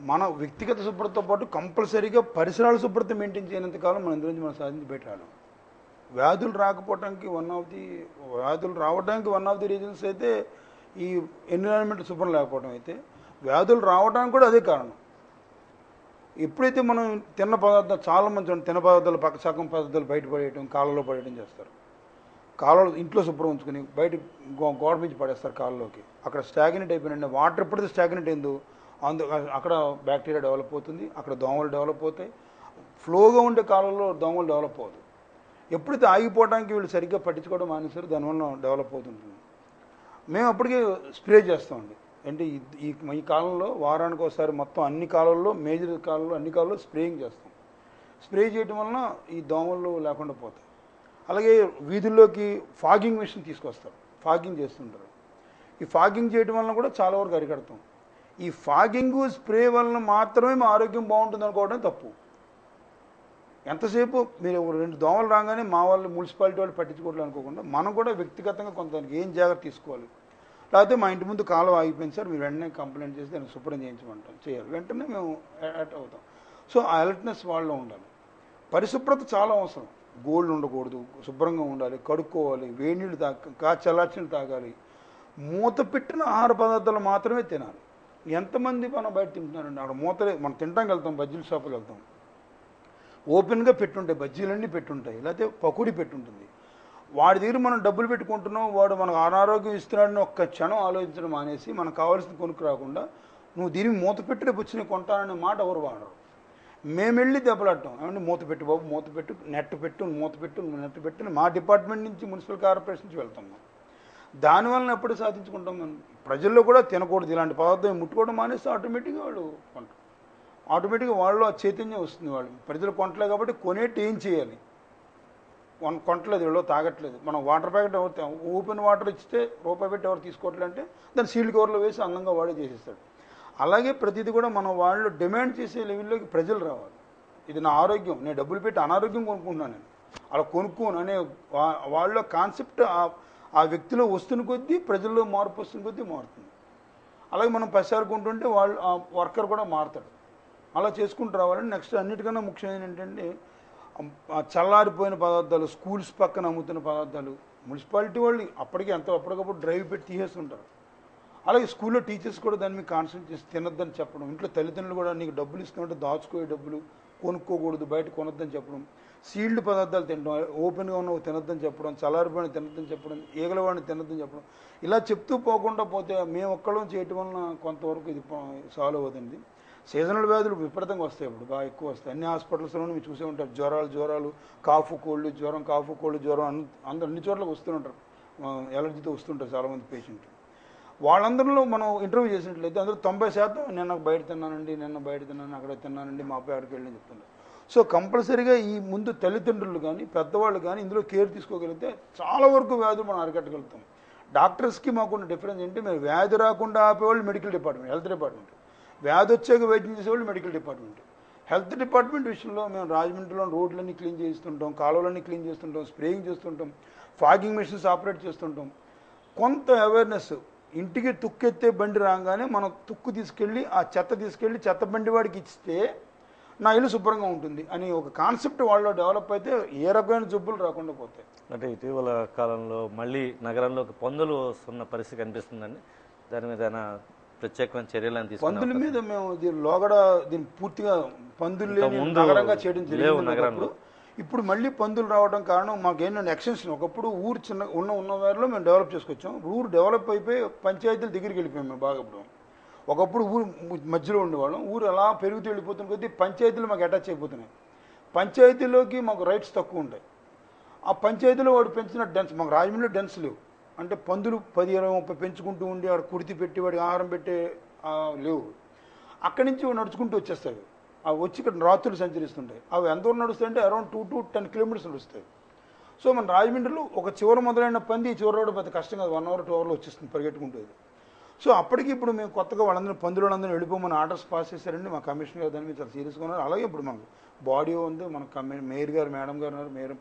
మన వ్యక్తిగత శుభ్రతతో పాటు కంపల్సరీగా పరిసరాల శుభ్రత మెయింటైన్ చేయనంత కాలం మన ఇందులో మనం సాధించి పెట్టాలి. వ్యాధులు రాకపోవడానికి వ్యాధులు రావడానికి వన్ ఆఫ్ ది రీజన్స్ అయితే ఈ ఎన్విరాన్మెంట్ శుభ్రం లేకపోవడం అయితే, వ్యాధులు రావడానికి కూడా అదే కారణం. ఎప్పుడైతే మనం తిన్న పదార్థాలు, చాలా మంది తిన్న పదార్థాలు, పక్క సగం పదార్థాలు బయట పడేయటం, కాళ్ళలో పడేయడం చేస్తారు. కాళ్ళలో ఇంట్లో శుభ్రం ఉంచుకొని బయట గోడ మీద పడేస్తారు కాళ్ళలోకి. అక్కడ స్టాగ్నెట్ అయిపోయినండి. వాటర్ ఎప్పుడైతే స్టాగ్నెట్ అయిందో అక్కడ బ్యాక్టీరియా డెవలప్ అవుతుంది, అక్కడ దోమలు డెవలప్ అవుతాయి. ఫ్లోగా ఉండే కాలంలో దోమలు డెవలప్ అవుతుంది. ఎప్పుడైతే ఆగిపోవడానికి వీళ్ళు సరిగ్గా పట్టించుకోవడం మానేసారు, దానివల్ల డెవలప్ అవుతుంటుంది. మేము అప్పటికే స్ప్రే చేస్తామండి. అంటే ఈ కాలంలో వారానికి ఒకసారి మొత్తం అన్ని కాలంలో, మేజర్ కాలంలో, అన్ని కాలంలో స్ప్రేయింగ్ చేస్తాం. స్ప్రే చేయడం వలన ఈ దోమలు లేకుండా పోతాయి. అలాగే వీధుల్లోకి ఫాగింగ్ మిషన్ తీసుకొస్తారు, ఫాగింగ్ చేస్తుంటారు. ఈ ఫాగింగ్ చేయడం వలన కూడా చాలా వరకు అరికడతాం. ఈ ఫాగింగ్, స్ప్రే వలన మాత్రమే మా ఆరోగ్యం బాగుంటుంది అనుకోవడం తప్పు. ఎంతసేపు మీరు 2 దోమలు రాగానే మా వాళ్ళు, మున్సిపాలిటీ వాళ్ళు పట్టించుకోవట్లేదు అనుకోకుండా మనం కూడా వ్యక్తిగతంగా కొంత ఏం జాగ్రత్త తీసుకోవాలి. లేకపోతే మా ఇంటి ముందు కాలువ ఆగిపోయింది సార్, మీరు వెంటనే కంప్లైంట్ చేసి దాన్ని శుభ్రం చేయించమంటాం, చేయాలి, వెంటనే మేము యాక్ట్ అవుతాం. సో ఆ అలర్ట్నెస్ వాళ్ళలో ఉండాలి. పరిశుభ్రత చాలా అవసరం. గోల్డ్ ఉండకూడదు, శుభ్రంగా ఉండాలి, కడుక్కోవాలి, వేడి నీళ్ళు చల్లార్చి నీళ్ళు తాగాలి, మూత పెట్టిన ఆహార పదార్థాలు మాత్రమే తినాలి. ఎంతమంది మనం బయట తింటున్నారండి? అక్కడ మూతలే, మనం తినడానికి వెళ్తాం, బజ్జీల షాపుకి వెళ్తాం, ఓపెన్గా పెట్టుంటాయి, బజ్జీలన్నీ పెట్టుంటాయి, లేకపోతే పకోడీ పెట్టుంటుంది. వాడి దగ్గర మనం డబ్బులు పెట్టుకుంటున్నాం, వాడు మనకు అనారోగ్యం ఇస్తున్నాడని ఒక్క క్షణం ఆలోచించడం మానేసి మనకు కావాల్సింది కొనుక్కు రాకుండా, నువ్వు దీనికి మూత పెట్టి రేపు వచ్చి నేను కొంటాననే మాట ఎవరు వాడరు. మేము వెళ్ళి దెబ్బలాడటం, ఏమంటే మూత పెట్టు బాబు, మూత పెట్టు, నెట్ పెట్టు, మూత పెట్టు, నెట్ పెట్టు, మా డిపార్ట్మెంట్ నుంచి, మున్సిపల్ కార్పొరేషన్ నుంచి వెళ్తాం. దానివల్ల ఎప్పుడు సాధించుకుంటాం మనం? ప్రజల్లో కూడా తినకూడదు ఇలాంటి పదార్థం ముట్టుకోవడం మానేస్తే ఆటోమేటిక్గా వాళ్ళు కొంటారు. ఆటోమేటిక్గా వాళ్ళు ఆ చైతన్యం వస్తుంది. వాళ్ళు ప్రజలు కొంటలేదు కాబట్టి కొనేటి ఏం చేయాలి? కొంటలేదు, వీళ్ళు తాగట్లేదు. మనం వాటర్ ప్యాకెట్ ఎవరు ఓపెన్ వాటర్ ఇస్తే రూపాయి పెట్టి ఎవరు తీసుకోవట్లేదు అంటే దాన్ని సీల్డ్ కవర్లో వేసి అందంగా వాడే చేసేస్తాడు. అలాగే ప్రతిదీ కూడా మనం వాళ్ళు డిమాండ్ చేసే లెవెల్లోకి ప్రజలు రావాలి. ఇది నా ఆరోగ్యం, నేను డబ్బులు పెట్టి అనారోగ్యం కొనుక్కుంటున్నాను, నేను అలా కొనుక్కోను అనే వాళ్ళ కాన్సెప్ట్ ఆ వ్యక్తిలో వస్తున్న కొద్దీ ప్రజల్లో మార్పు వస్తున్న కొద్దీ మారుతుంది. అలాగే మనం పసారు కొంటుంటే వాళ్ళు ఆ వర్కర్ కూడా మారుతాడు. అలా చేసుకుంటూ రావాలని. నెక్స్ట్ అన్నిటికన్నా ముఖ్యమైన ఏంటంటే చల్లారిపోయిన పదార్థాలు, స్కూల్స్ పక్కన అమ్ముతున్న పదార్థాలు మున్సిపాలిటీ వాళ్ళు అప్పటికప్పుడు డ్రైవ్ పెట్టి తీసేస్తుంటారు. అలాగే స్కూల్లో టీచర్స్ కూడా దాని మీద కాన్సన్ట్రేట్ చేసి తినొద్దని చెప్పడం. ఇంట్లో తల్లిదండ్రులు కూడా నీకు డబ్బులు ఇస్తున్నట్టు దాచుకోయే డబ్బులు కొనుక్కోకూడదు, బయట కొనొద్దని చెప్పడం. సీల్డ్ పదార్థాలు తినడం, ఓపెన్గా ఉన్నవి తినొద్దని చెప్పడం, చల్లారిపోయిన తినొద్దని చెప్పడం, ఈగలవాడిని తినొద్దని చెప్పడం. ఇలా చెప్తూ పోకుండా పోతే మేము ఒక్కళ్ళం చేయటం వలన కొంతవరకు ఇది సాల్వ్ అవుతుంది. సీజనల్ వ్యాధులు విపరీతంగా వస్తాయి, ఇప్పుడు బాగా ఎక్కువ వస్తాయి. అన్ని హాస్పిటల్స్లోనూ మీరు చూసే ఉంటారు. జ్వరాలు, కాఫ్ కోల్డ్ జ్వరం అందరూ అన్ని చోట్లకి వస్తుంటారు. ఎలర్జీతో వస్తుంటారు చాలామంది పేషెంట్లు. వాళ్ళందరిలో మనం ఇంటర్వ్యూ చేసినట్లయితే అందరూ 90% నిన్న బయట తిన్నాను, అక్కడ తిన్నానండి, మా అబ్బాయి అక్కడికి వెళ్ళి చెప్తున్నారు. సో కంపల్సరీగా ఈ ముందు తల్లిదండ్రులు కానీ పెద్దవాళ్ళు కానీ ఇందులో కేర్ తీసుకోగలిగితే చాలా వరకు వ్యాధులు మనం అరికట్టగలుగుతాం. డాక్టర్స్కి మాకున్న డిఫరెన్స్ ఏంటి, మీరు వ్యాధి రాకుండా ఆపేవాళ్ళు మెడికల్ డిపార్ట్మెంట్, హెల్త్ డిపార్ట్మెంట్. వ్యాధి వచ్చాక వైద్యం చేసేవాళ్ళు మెడికల్ డిపార్ట్మెంట్. హెల్త్ డిపార్ట్మెంట్ విషయంలో మేము రాజమండ్రిలో రోడ్లన్నీ క్లీన్ చేస్తుంటాం, కాలువలన్నీ క్లీన్ చేస్తుంటాం, స్ప్రేయింగ్ చేస్తుంటాం, ఫాగింగ్ మెషిన్స్ ఆపరేట్ చేస్తుంటాం. కొంత అవేర్నెస్, ఇంటికి తుక్కెత్తే బండి రాగానే మనం తుక్కు తీసుకెళ్ళి ఆ చెత్త తీసుకెళ్ళి చెత్త బండి వాడికి ఇస్తే నా ఇల్లు శుభ్రంగా ఉంటుంది అని ఒక కాన్సెప్ట్ వాళ్ళు డెవలప్ అయితే ఏ రకమైన జబ్బులు రాకుండా పోతాయి. అంటే ఇటీవల కాలంలో మళ్ళీ నగరంలోకి పందులు వస్తున్న పరిస్థితి కనిపిస్తుందండి. దాని మీద ప్రత్యేకమైన చర్యలను పందుల మీద మేము దీన్ని పూర్తిగా పందులు లేని నగరంగా చేయడం జరిగింది. ఇప్పుడు మళ్ళీ పందులు రావడం కారణం మాకేంటంటే ఎక్స్టెన్షన్. ఒకప్పుడు ఊరు చిన్న ఉన్న వారిలో మేము డెవలప్ చేసుకొచ్చాం. ఊరు డెవలప్ అయిపోయి పంచాయతీల దగ్గరికి వెళ్ళిపోయాం మేము బాగా. ఇప్పుడు ఒకప్పుడు ఊరు మధ్యలో ఉండేవాళ్ళం. ఊరు అలా పెరుగుతూ వెళ్ళిపోతున్న కొద్దీ పంచాయతీలు మాకు అటాచ్ అయిపోతున్నాయి. పంచాయతీలోకి మాకు రైట్స్ తక్కువ ఉంటాయి. ఆ పంచాయతీలో వాడు పెంచిన డెన్స్, మాకు రాజమండ్రిలో డెన్స్ లేవు. అంటే పందులు 10, 20, 30 పెంచుకుంటూ ఉండి వాడు కుడితి పెట్టి వాడికి ఆహారం పెట్టే లేవు. అక్కడి నుంచి నడుచుకుంటూ వచ్చేస్తాయి. అవి వచ్చి ఇక్కడ రాత్రులు సంచరిస్తుంటాయి. అవి ఎంత దూరం నడుస్తాయంటే అరౌండ్ 2 to 10 kilometers నడుస్తాయి. సో మన రాజమండ్రిలో ఒక చివర మొదలైన పంది ఈ చివరి రోడ్డు పెద్ద కష్టం కాదు, 1 hour 2 hours వచ్చేస్తుంది పరిగెట్టుకుంటుంది. సో అప్పటికి ఇప్పుడు మేము కొత్తగా పందులందరూ వెళ్ళిపోమని ఆర్డర్స్ పాస్ చేశారండి. మా కమిషనర్ గారు దాని మీద చాలా సీరియస్గా ఉన్నారు. అలాగే ఇప్పుడు మాకు బాడీ ఉంది, మన మేయర్ గారు మేడం గారు ఉన్నారు, మేయర్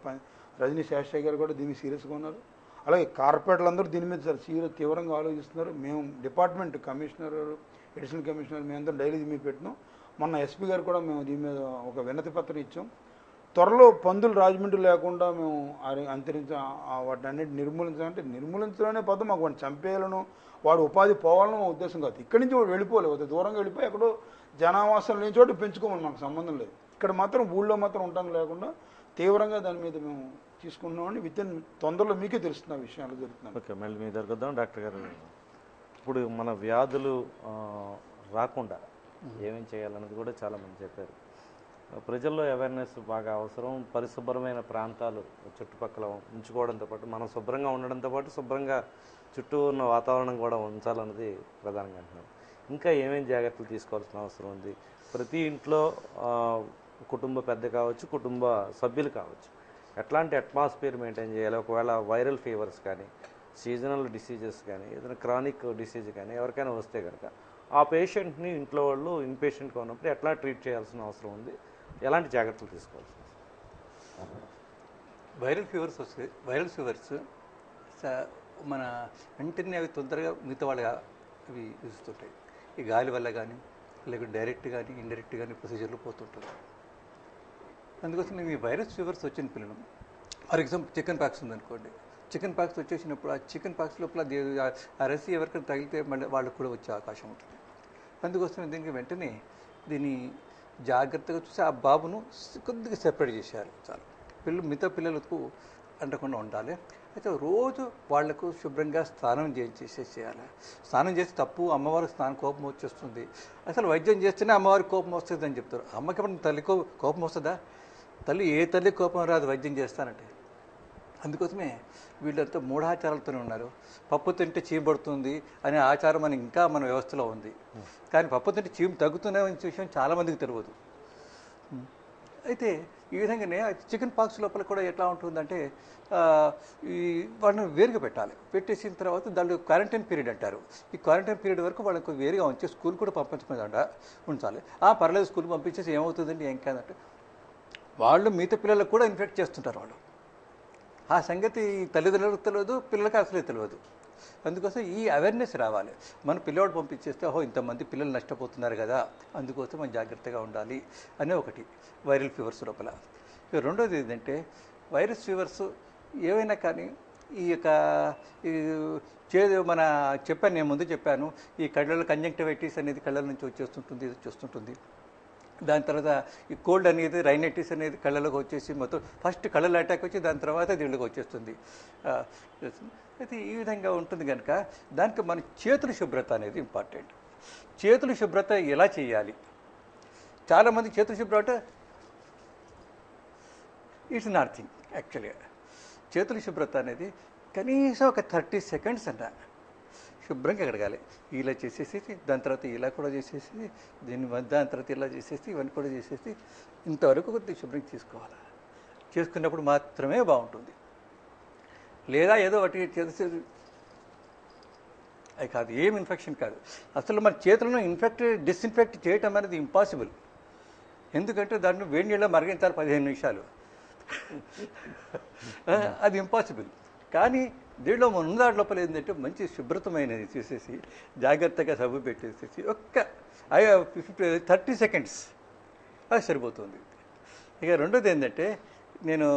రజనీ శాస్త్రి గారు కూడా దీనికి సీరియస్గా ఉన్నారు. అలాగే కార్పొరేటర్లు అందరూ దీని మీద చాలా తీవ్రంగా ఆలోచిస్తున్నారు. మేము డిపార్ట్మెంట్ కమిషనర్, అడిషనల్ కమిషనర్ మేమందరం డైలీ దీని మీద పెట్టినాం. మొన్న ఎస్పీ గారు కూడా మేము దీని మీద ఒక వినతి పత్రం ఇచ్చాం. త్వరలో పందులు రాజమండ్రి లేకుండా మేము వాటిని అన్నిటి నిర్మూలించాలంటే నిర్మూలించాలనే పదం మాకు వాడిని చంపేయాలను, వాడు ఉపాధి పోవాలని మా ఉద్దేశం కాదు. ఇక్కడి నుంచి వాడు వెళ్ళిపోలేదు, దూరంగా వెళ్ళిపోయి ఎక్కడో జనావాసం లేని చోట పెంచుకోమని మాకు సంబంధం లేదు. ఇక్కడ మాత్రం ఊళ్ళో మాత్రం ఉండడం లేకుండా తీవ్రంగా దాని మీద మేము తీసుకున్నామని తొందరలో మీకే తెలుస్తున్న విషయాలు జరుగుతున్నాయి. ఓకే, మళ్ళీ మీ దగ్గర వద్దాం డాక్టర్ గారు. ఇప్పుడు మన వ్యాధులు రాకుండా ఏమేం చేయాలన్నది కూడా చాలామంది చెప్పారు. ప్రజల్లో అవేర్నెస్ బాగా అవసరం. పరిశుభ్రమైన ప్రాంతాలు చుట్టుపక్కల ఉంచుకోవడంతో పాటు మనం శుభ్రంగా ఉండడంతో పాటు శుభ్రంగా చుట్టూ ఉన్న వాతావరణం కూడా ఉంచాలన్నది ప్రధానంగా అంటున్నారు. ఇంకా ఏమేమి జాగ్రత్తలు తీసుకోవాల్సిన అవసరం ఉంది? ప్రతి ఇంట్లో కుటుంబ పెద్ద కావచ్చు, కుటుంబ సభ్యులు కావచ్చు, ఎట్లాంటి అట్మాస్ఫియర్ మెయింటైన్ చేయాలి? ఒకవేళ వైరల్ ఫీవర్స్ కానీ, సీజనల్ డిసీజెస్ కానీ, ఏదైనా క్రానిక్ డిసీజ్ కానీ ఎవరికైనా వస్తే కనుక ఆ పేషెంట్ని ఇంట్లో వాళ్ళు ఇన్పేషెంట్గా ఉన్నప్పుడు ఎట్లా ట్రీట్ చేయాల్సిన అవసరం ఉంది? ఎలాంటి జాగ్రత్తలు తీసుకోవాల్సి వస్తుంది? వైరల్ ఫీవర్స్ మన వెంటనే అవి తొందరగా మిగతా వాళ్ళగా అవి ఇస్తుంటాయి. ఈ గాలి వల్ల కానీ లేకుంటే డైరెక్ట్ కానీ ఇండైరెక్ట్ కానీ ప్రొసీజర్లు పోతుంటారు. అందుకోసం మేము ఈ వైరస్ ఫీవర్స్ వచ్చిన పిల్లలు, ఫర్ ఎగ్జాంపుల్ చికెన్ పాక్స్ ఉందనుకోండి, చికెన్ పాక్స్ వచ్చేసినప్పుడు ఆ చికెన్ పాక్స్ లోపల ఆ రసి ఎవరికైనా తగిలితే మళ్ళీ వాళ్ళకు కూడా వచ్చే అవకాశం ఉంటుంది. అందుకోసం దీనికి వెంటనే దీన్ని జాగ్రత్తగా చూసి ఆ బాబును కొద్దిగా సెపరేట్ చేసేయాలి. చాలా మిగతా పిల్లలకు అంటకుండా ఉండాలి. అయితే రోజు వాళ్లకు శుభ్రంగా స్నానం చేయాలి. స్నానం చేసి తప్పు, అమ్మవారికి కోపం వచ్చేస్తుంది. అసలు వైద్యం చేస్తేనే అమ్మవారికి కోపం వస్తుంది అని చెప్తారు. అమ్మకి తల్లి కోపం వస్తుందా? ఏ తల్లి కోపం రాదు వైద్యం చేస్తానంటే. అందుకోసమే వీళ్ళంతా మూఢాచారాలతోనే ఉన్నారు. పప్పు తింటే చీము పడుతుంది అనే ఆచారం అని ఇంకా మన వ్యవస్థలో ఉంది. కానీ పప్పు తింటే చీము తగ్గుతున్న విషయం చాలామందికి తెలియదు. అయితే ఈ విధంగానే చికెన్ పాక్స్ లోపల కూడా ఎట్లా ఉంటుందంటే ఈ వాళ్ళని వేరుగా పెట్టాలి. పెట్టేసిన తర్వాత దాంట్లో క్వారంటైన్ పీరియడ్ అంటారు. ఈ క్వారంటైన్ పీరియడ్ వరకు వాళ్ళకు వేరుగా ఉంచి స్కూల్ కూడా పంపించకుండా ఉంచాలి. పర్లేదు స్కూల్ పంపించేసి ఏమవుతుందండి ఏం కాదంటే వాళ్ళు మిగతా పిల్లలకు కూడా ఇన్ఫెక్ట్ చేస్తుంటారు. వాళ్ళు ఆ సంగతి తల్లిదండ్రులకు తెలియదు, పిల్లలకి అసలే తెలియదు. అందుకోసం ఈ అవేర్నెస్ రావాలి. మన పిల్లవాడు పంపించేస్తే ఇంతమంది పిల్లలు నష్టపోతున్నారు కదా, అందుకోసం మనం జాగ్రత్తగా ఉండాలి అనే ఒకటి వైరల్ ఫీవర్స్ లోపల. ఇక రెండోది ఏంటంటే వైరస్ ఫీవర్స్ ఏవైనా కానీ ఈ యొక్క మన చెప్పాను, నేను ముందు చెప్పాను, ఈ కళ్ళలో కంజంక్టివైటిస్ అనేది కళ్ళ నుంచి వచ్చేస్తుంటుంది. దాని తర్వాత ఈ కోల్డ్ అనేది రైనైటిస్ అనేది కళ్ళలోకి వచ్చేసి మొత్తం ఫస్ట్ కళ్ళలో అటాక్ వచ్చి దాని తర్వాత దీళ్ళకి వచ్చేస్తుంది. అయితే ఈ విధంగా ఉంటుంది కనుక దానికి మన చేతుల శుభ్రత అనేది ఇంపార్టెంట్. చేతుల శుభ్రత ఎలా చేయాలి? చాలామంది చేతుల శుభ్రత ఇట్స్ నథింగ్ యాక్చువల్గా. చేతుల శుభ్రత అనేది కనీసం ఒక 30 సెకండ్స్ అన్న శుభ్రంగా కడగాలి. ఇలా చేసేసి దాని తర్వాత ఇలా కూడా చేసేసి దాని తర్వాత ఇలా చేసేసి ఇవన్నీ కూడా చేసేసి ఇంతవరకు కొద్దిగా శుభ్రం చేసుకోవాలి. చేసుకున్నప్పుడు మాత్రమే బాగుంటుంది. లేదా ఏదో ఒకటి చేసి అది కాదు, ఏం ఇన్ఫెక్షన్ కాదు. అసలు మన చేతులను డిస్ఇన్ఫెక్ట్ చేయటం అనేది ఇంపాసిబుల్. ఎందుకంటే దాన్ని వేడి నీళ్ళ మరిగించాలి 15 నిమిషాలు. అది ఇంపాసిబుల్. కానీ దీంట్లో ముందాటి లోపల ఏంటంటే మంచి శుభ్రతమైనది చేసేసి జాగ్రత్తగా సబ్బు పెట్టేసేసి ఒక్క 30 సెకండ్స్ అది సరిపోతుంది. ఇక రెండోది ఏంటంటే నేను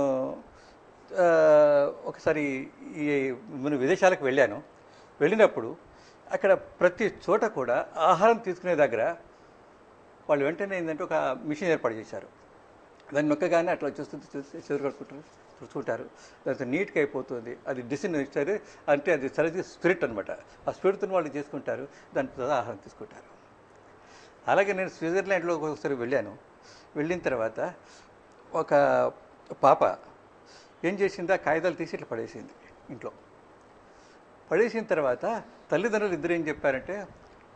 ఒకసారి మన విదేశాలకు వెళ్ళినప్పుడు అక్కడ ప్రతి చోట కూడా ఆహారం తీసుకునే దగ్గర వాళ్ళు వెంటనే ఏంటంటే ఒక మిషన్ ఏర్పాటు చేశారు. దాన్ని నొక్కగానే అట్లా వచ్చేస్తుంది, చూసుకుంటారు. దాంతో నీట్గా అయిపోతుంది. అది డిస్ఇన్ఫెక్షన్ అంటే అది సరిది స్పిరిట్ అనమాట. ఆ స్పిరిట్తో వాళ్ళు చేసుకుంటారు, దాని తర్వాత ఆహారం తీసుకుంటారు. అలాగే నేను స్విట్జర్లాండ్లో ఒకసారి వెళ్ళిన తర్వాత ఒక పాప ఏం చేసింది, ఆ కాగితాలు తీసి ఇట్లా పడేసింది ఇంట్లో. పడేసిన తర్వాత తల్లిదండ్రులు ఇద్దరు ఏం చెప్పారంటే,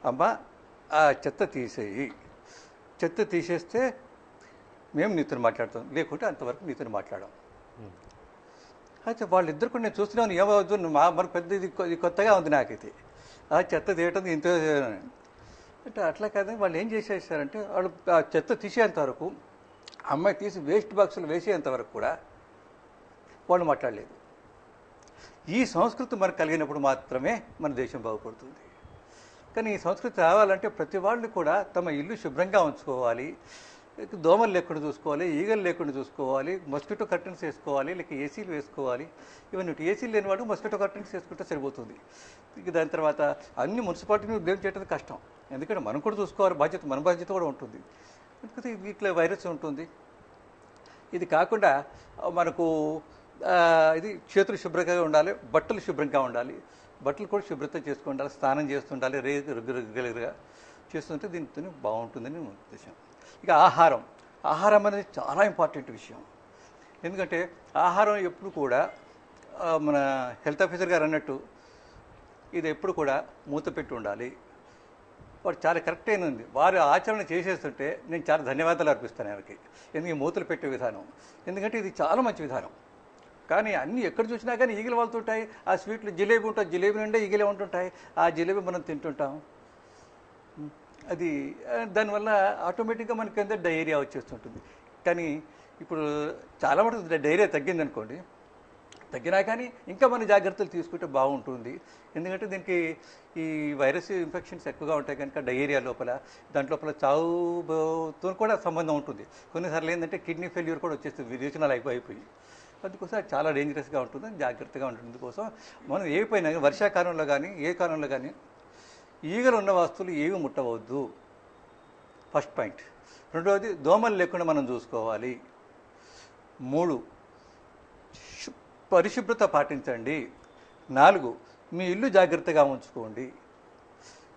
అమ్మ ఆ చెత్త తీసేయి, చెత్త తీసేస్తే మేము నీతో మాట్లాడతాం, లేకుంటే అంతవరకు నీతో మాట్లాడాం. అయితే వాళ్ళిద్దరు కూడా నేను చూస్తున్నాను, ఏమవుతుంది మన పెద్ద ఇది కొత్తగా ఉంది నాకైతే, ఆ చెత్త తీయటం ఇంత అంటే అట్లా కాదని వాళ్ళు ఏం చేసేసారంటే వాళ్ళు ఆ చెత్త తీసేంత వరకు, అమ్మాయి తీసి వేస్ట్ బాక్సులు వేసేంత వరకు కూడా వాళ్ళు మాట్లాడలేదు. ఈ సంస్కృతి మనకు కలిగినప్పుడు మాత్రమే మన దేశం బాగుపడుతుంది. కానీ ఈ సంస్కృతి రావాలంటే ప్రతి వాళ్ళు కూడా తమ ఇల్లు శుభ్రంగా ఉంచుకోవాలి, దోమలు లేకుండా చూసుకోవాలి, ఈగలు లేకుండా చూసుకోవాలి, మస్కిటో కర్టన్స్ వేసుకోవాలి, లేక ఏసీలు వేసుకోవాలి. ఇవన్నీ ఏసీలు లేనివాడు మస్కిటో కర్టన్స్ వేసుకుంటే సరిపోతుంది. ఇక దాని తర్వాత అన్ని మున్సిపాలిటీని బ్లేమ్ చేయడం కష్టం, ఎందుకంటే మనం కూడా చూసుకోవాలి, మన బాధ్యత కూడా ఉంటుంది. ఎందుకంటే వీటిలో వైరస్ ఉంటుంది. ఇది కాకుండా మనకు ఇది చేతులు శుభ్రంగా ఉండాలి, బట్టలు శుభ్రంగా ఉండాలి, బట్టలు కూడా శుభ్రత చేసుకుండాలి, స్నానం చేస్తుండాలి, రెగ్యులర్గా చేస్తుంటే దీనితో బాగుంటుందని ఉద్దేశం. ఇక ఆహారం అనేది చాలా ఇంపార్టెంట్ విషయం. ఎందుకంటే ఆహారం ఎప్పుడు కూడా మన హెల్త్ ఆఫీసర్ గారు అన్నట్టు ఇది ఎప్పుడు కూడా మూత పెట్టి ఉండాలి. వాడు చాలా కరెక్ట్ అయినది, వారు ఆచరణ చేసేస్తుంటే నేను చాలా ధన్యవాదాలు అర్పిస్తాను ఆయనకి. ఎందుకంటే మూతలు పెట్టే విధానం, ఎందుకంటే ఇది చాలా మంచి విధానం. కానీ అన్నీ ఎక్కడ చూసినా కానీ ఈగలు వాళ్తుంటాయి. ఆ స్వీట్లు జిలేబీ ఉంటుంది, జిలేబీ నుండే ఈగలే ఉంటుంటాయి, ఆ జిలేబీ మనం తింటుంటాం. అది దానివల్ల ఆటోమేటిక్గా మనకి ఎంత డయేరియా వచ్చేస్తుంటుంది. కానీ ఇప్పుడు చాలా మటుకు డయేరియా తగ్గిందనుకోండి, తగ్గినా కానీ ఇంకా మన జాగ్రత్తలు తీసుకుంటే బాగుంటుంది. ఎందుకంటే దీనికి ఈ వైరస్ ఇన్ఫెక్షన్స్ ఎక్కువగా ఉంటాయి కనుక డయేరియా లోపల దాంట్ లోపల చావుతో కూడా సంబంధం ఉంటుంది. కొన్నిసార్లు ఏంటంటే కిడ్నీ ఫెయిల్యూర్ కూడా వచ్చేస్తుంది, విరేచనాలు అయిపోయి. అందుకోసం అది చాలా డేంజరస్గా ఉంటుంది, జాగ్రత్తగా ఉంటుంది. అందుకోసం మనం ఏమైనా వర్షాకాలంలో కానీ ఏ కాలంలో కానీ ఈగలు ఉన్న వస్తువులు ఏవి ముట్టవద్దు, ఫస్ట్ పాయింట్. రెండవది దోమలు లేకుండా మనం చూసుకోవాలి. 3 పరిశుభ్రత పాటించండి. 4 మీ ఇల్లు జాగ్రత్తగా ఉంచుకోండి.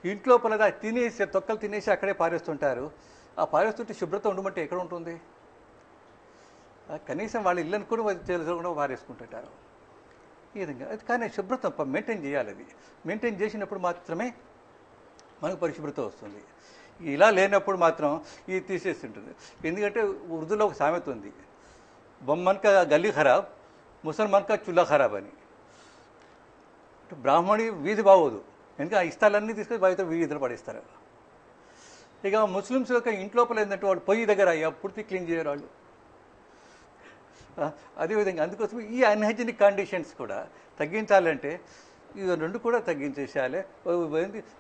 ఇంట్లో పలదా తినేసి తొక్కలు తినేసి అక్కడే పారేస్తుంటారు. ఆ పారేస్తుంటే శుభ్రత ఉండమంటే ఎక్కడ ఉంటుంది? కనీసం వాళ్ళ ఇళ్ళని కూడా తెలుసుకుండా పారేసుకుంటుంటారు. ఈ విధంగా అది కానీ శుభ్రత మెయింటైన్ చేయాలి. అది మెయింటైన్ చేసినప్పుడు మాత్రమే మనకు పరిశుభ్రత వస్తుంది. ఇలా లేనప్పుడు మాత్రం ఇది తీసేస్తుంటుంది. ఎందుకంటే ఉర్దూలో ఒక సామెత ఉంది, బొమ్మన్ కా గల్లీ ఖరాబ్ ముసల్మాన్ కా చుల్లా ఖరాబ్ అని. బ్రాహ్మణి వీధి బాగోదు, ఎందుకంటే ఆ ఇష్టాలన్నీ తీసుకొని బయట వీధిలో పడేస్తారు. ఇక ముస్లిమ్స్ యొక్క ఇంట్లోపల ఏంటంటే వాళ్ళు పొయ్యి దగ్గర పూర్తి క్లీన్ చేయరు వాళ్ళు. అదేవిధంగా అందుకోసం ఈ అన్హైజీనిక్ కండిషన్స్ కూడా తగ్గించాలంటే ఈ రెండు కూడా తగ్గించేసేయాలి.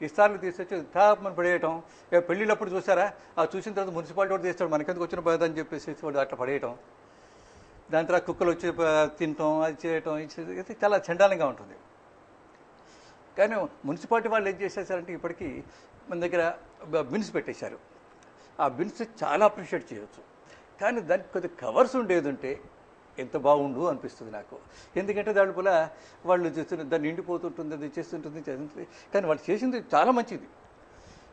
ఇస్తార్లు తీసుకొచ్చి తాపమని పడేయటం, పెళ్ళిళ్ళప్పుడు చూసారా, ఆ చూసిన తర్వాత మున్సిపాలిటీ వాడు తీస్తాడు, మనకెందుకు వచ్చిన బాధ అని చెప్పేసి వాడు అట్లా పడేయటం, దాని తర్వాత కుక్కలు వచ్చి తినటం, అది చేయటం, ఇది చాలా చండాలంగా ఉంటుంది. కానీ మున్సిపాలిటీ వాళ్ళు ఏం చేసేసారంటే ఇప్పటికీ మన దగ్గర బిన్స్ పెట్టేశారు. ఆ బిన్స్ చాలా అప్రిషియేట్ చేయొచ్చు, కానీ దానికి కొద్దిగా కవర్స్ ఉండేది ఉంటే ఎంత బాగుండు అనిపిస్తుంది నాకు. ఎందుకంటే దానివల్ల వాళ్ళు చేస్తున్న దాన్ని నిండిపోతుంటుంది, అది చేస్తుంటుంది, కానీ వాళ్ళు చేసింది చాలా మంచిది.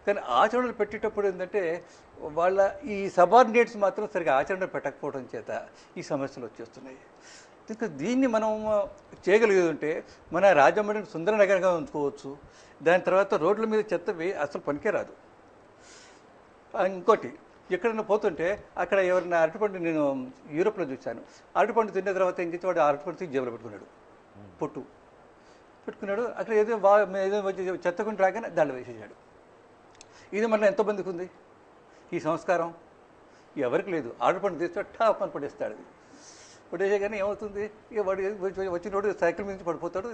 కానీ ఆచరణలు పెట్టేటప్పుడు ఏంటంటే వాళ్ళ ఈ సబార్డినేట్స్ మాత్రం సరిగా ఆచరణ పెట్టకపోవడం చేత ఈ సమస్యలు వచ్చేస్తున్నాయి. ఇంకా దీన్ని మనం చేయగలిగేది ఉంటే మన రాజమండ్రిని సుందర నగరంగా ఉంచుకోవచ్చు. దాని తర్వాత రోడ్ల మీద చెత్త అసలు పనికే రాదు. ఇంకోటి, ఎక్కడైనా పోతుంటే అక్కడ ఎవరైనా అరటిపండు, నేను యూరోప్లో చూశాను, అరటిపండు తిన్న తర్వాత ఏం చేసి వాడు అరటిపండు తీసి జేబులో పెట్టుకున్నాడు, పొట్టు పెట్టుకున్నాడు. అక్కడ ఏదో చెత్త కొని రాగానే దాంట్లో వేసేసాడు. ఇది మన ఎంతోమందికి ఉంది ఈ సంస్కారం? ఎవరికి లేదు. అరటిపండు తీస్తాడు, టాప్ అని పడేస్తాడు. పడేసే కానీ ఏమవుతుంది, ఇక వాడు వచ్చినోడు సైకిల్ మీద పడిపోతాడు.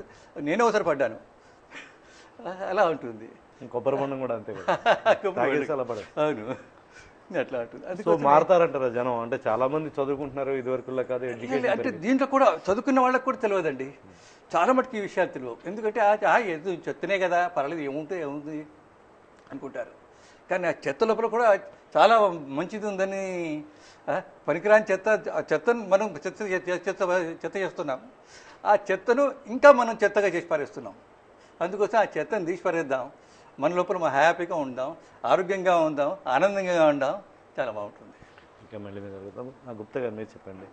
నేనే ఒకసారి పడ్డాను. అలా ఉంటుంది. కొబ్బరి బొండం కూడా అంతే. అవును, అట్లా ఉంటుంది. సో మారుతారంటారా జనం? అంటే చాలా మంది చదువుకుంటున్నారు, ఇదివరకులా కాదు ఎడ్యుకేషన్. అంటే దీంట్లో కూడా చదువుకున్న వాళ్ళకి కూడా తెలియదండి, చాలా మటుకు ఈ విషయాలు తెలియవు. ఎందుకంటే ఏదో చెత్తనే కదా, పర్వాలేదు, ఏముంది అనుకుంటారు. కానీ ఆ చెత్త లోపల కూడా చాలా మంచిది ఉందని, పనికిరాని చెత్తను మనం చెత్త చేస్తున్నాం. ఆ చెత్తను ఇంకా మనం చెత్తగా చేసి పారేస్తున్నాం. అందుకోసం ఆ చెత్తను తీసి పారేద్దాం, మన లోపల మనం హ్యాపీగా ఉందాం, ఆరోగ్యంగా ఉందాం, ఆనందంగా ఉందాం, చాలా బాగుంటుంది. ఇంకా మళ్ళీ మీద అడుగుతాం. గుప్తా గారు మీరు చెప్పండి,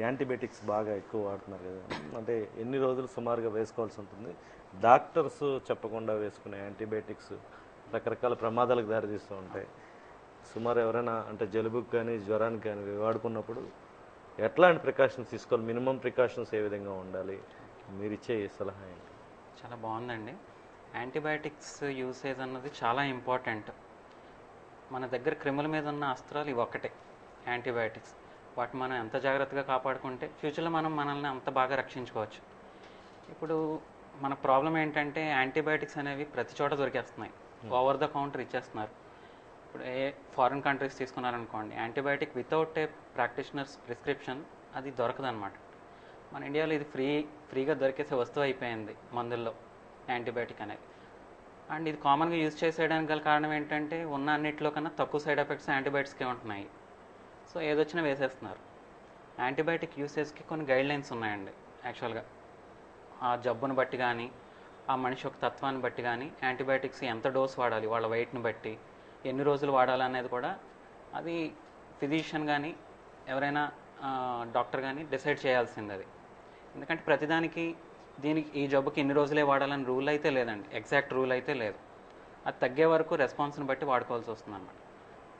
యాంటీబయాటిక్స్ బాగా ఎక్కువ వాడుతున్నారు కదా, అంటే ఎన్ని రోజులు సుమారుగా వేసుకోవాల్సి ఉంటుంది? డాక్టర్స్ చెప్పకుండా వేసుకునే యాంటీబయాటిక్స్ రకరకాల ప్రమాదాలకు దారితీస్తూ ఉంటాయి. సుమారు ఎవరైనా అంటే జలుబుకి కానీ జ్వరానికి కానీ వాడుకున్నప్పుడు ఎట్లాంటి ప్రికాషన్స్ తీసుకోవాలి? మినిమం ప్రికాషన్స్ ఏ విధంగా ఉండాలి? మీరు ఇచ్చే సలహా ఏంటి? చాలా బాగుందండి. యాంటీబయాటిక్స్ యూసేజ్ అన్నది చాలా ఇంపార్టెంట్. మన దగ్గర క్రిముల మీద ఉన్న అస్త్రాలు ఇవి ఒక్కటే, యాంటీబయాటిక్స్. వాటిని మనం ఎంత జాగ్రత్తగా కాపాడుకుంటే ఫ్యూచర్లో మనం మనల్ని అంత బాగా రక్షించుకోవచ్చు. ఇప్పుడు మన ప్రాబ్లం ఏంటంటే యాంటీబయాటిక్స్ అనేవి ప్రతి చోట దొరికేస్తున్నాయి, ఓవర్ ద కౌంటర్ ఇచ్చేస్తున్నారు. ఇప్పుడు ఫారిన్ కంట్రీస్ తీసుకున్నారనుకోండి, antibiotic without a practitioners prescription అది దొరకదనమాట. మన ఇండియాలో ఇది ఫ్రీగా దొరికేసే వస్తువు అయిపోయింది మందుల్లో యాంటీబయాటిక్ అనేది. అండ్ ఇది కామన్గా యూజ్ చేసేయడానికి గల కారణం ఏంటంటే ఉన్న అన్నింటిలో కన్నా తక్కువ సైడ్ ఎఫెక్ట్స్ యాంటీబయాటిక్స్కే ఉంటున్నాయి. సో ఏదొచ్చినా వేసేస్తున్నారు. యాంటీబయాటిక్ యూసేజ్కి కొన్ని గైడ్లైన్స్ ఉన్నాయండి. యాక్చువల్గా ఆ జబ్బును బట్టి కానీ, ఆ మనిషి యొక్క తత్వాన్ని బట్టి కానీ యాంటీబయాటిక్స్ ఎంత డోస్ వాడాలి, వాళ్ళ వెయిట్ని బట్టి ఎన్ని రోజులు వాడాలనేది కూడా అది ఫిజిషియన్ కానీ ఎవరైనా డాక్టర్ కానీ డిసైడ్ చేయాల్సింది అది. ఎందుకంటే ప్రతిదానికి దీనికి ఈ జబ్బుకి ఇన్ని రోజులే వాడాలని రూల్ అయితే లేదండి, ఎగ్జాక్ట్ రూల్ అయితే లేదు. అది తగ్గే వరకు రెస్పాన్స్ని బట్టి వాడుకోవాల్సి వస్తుంది అన్నమాట.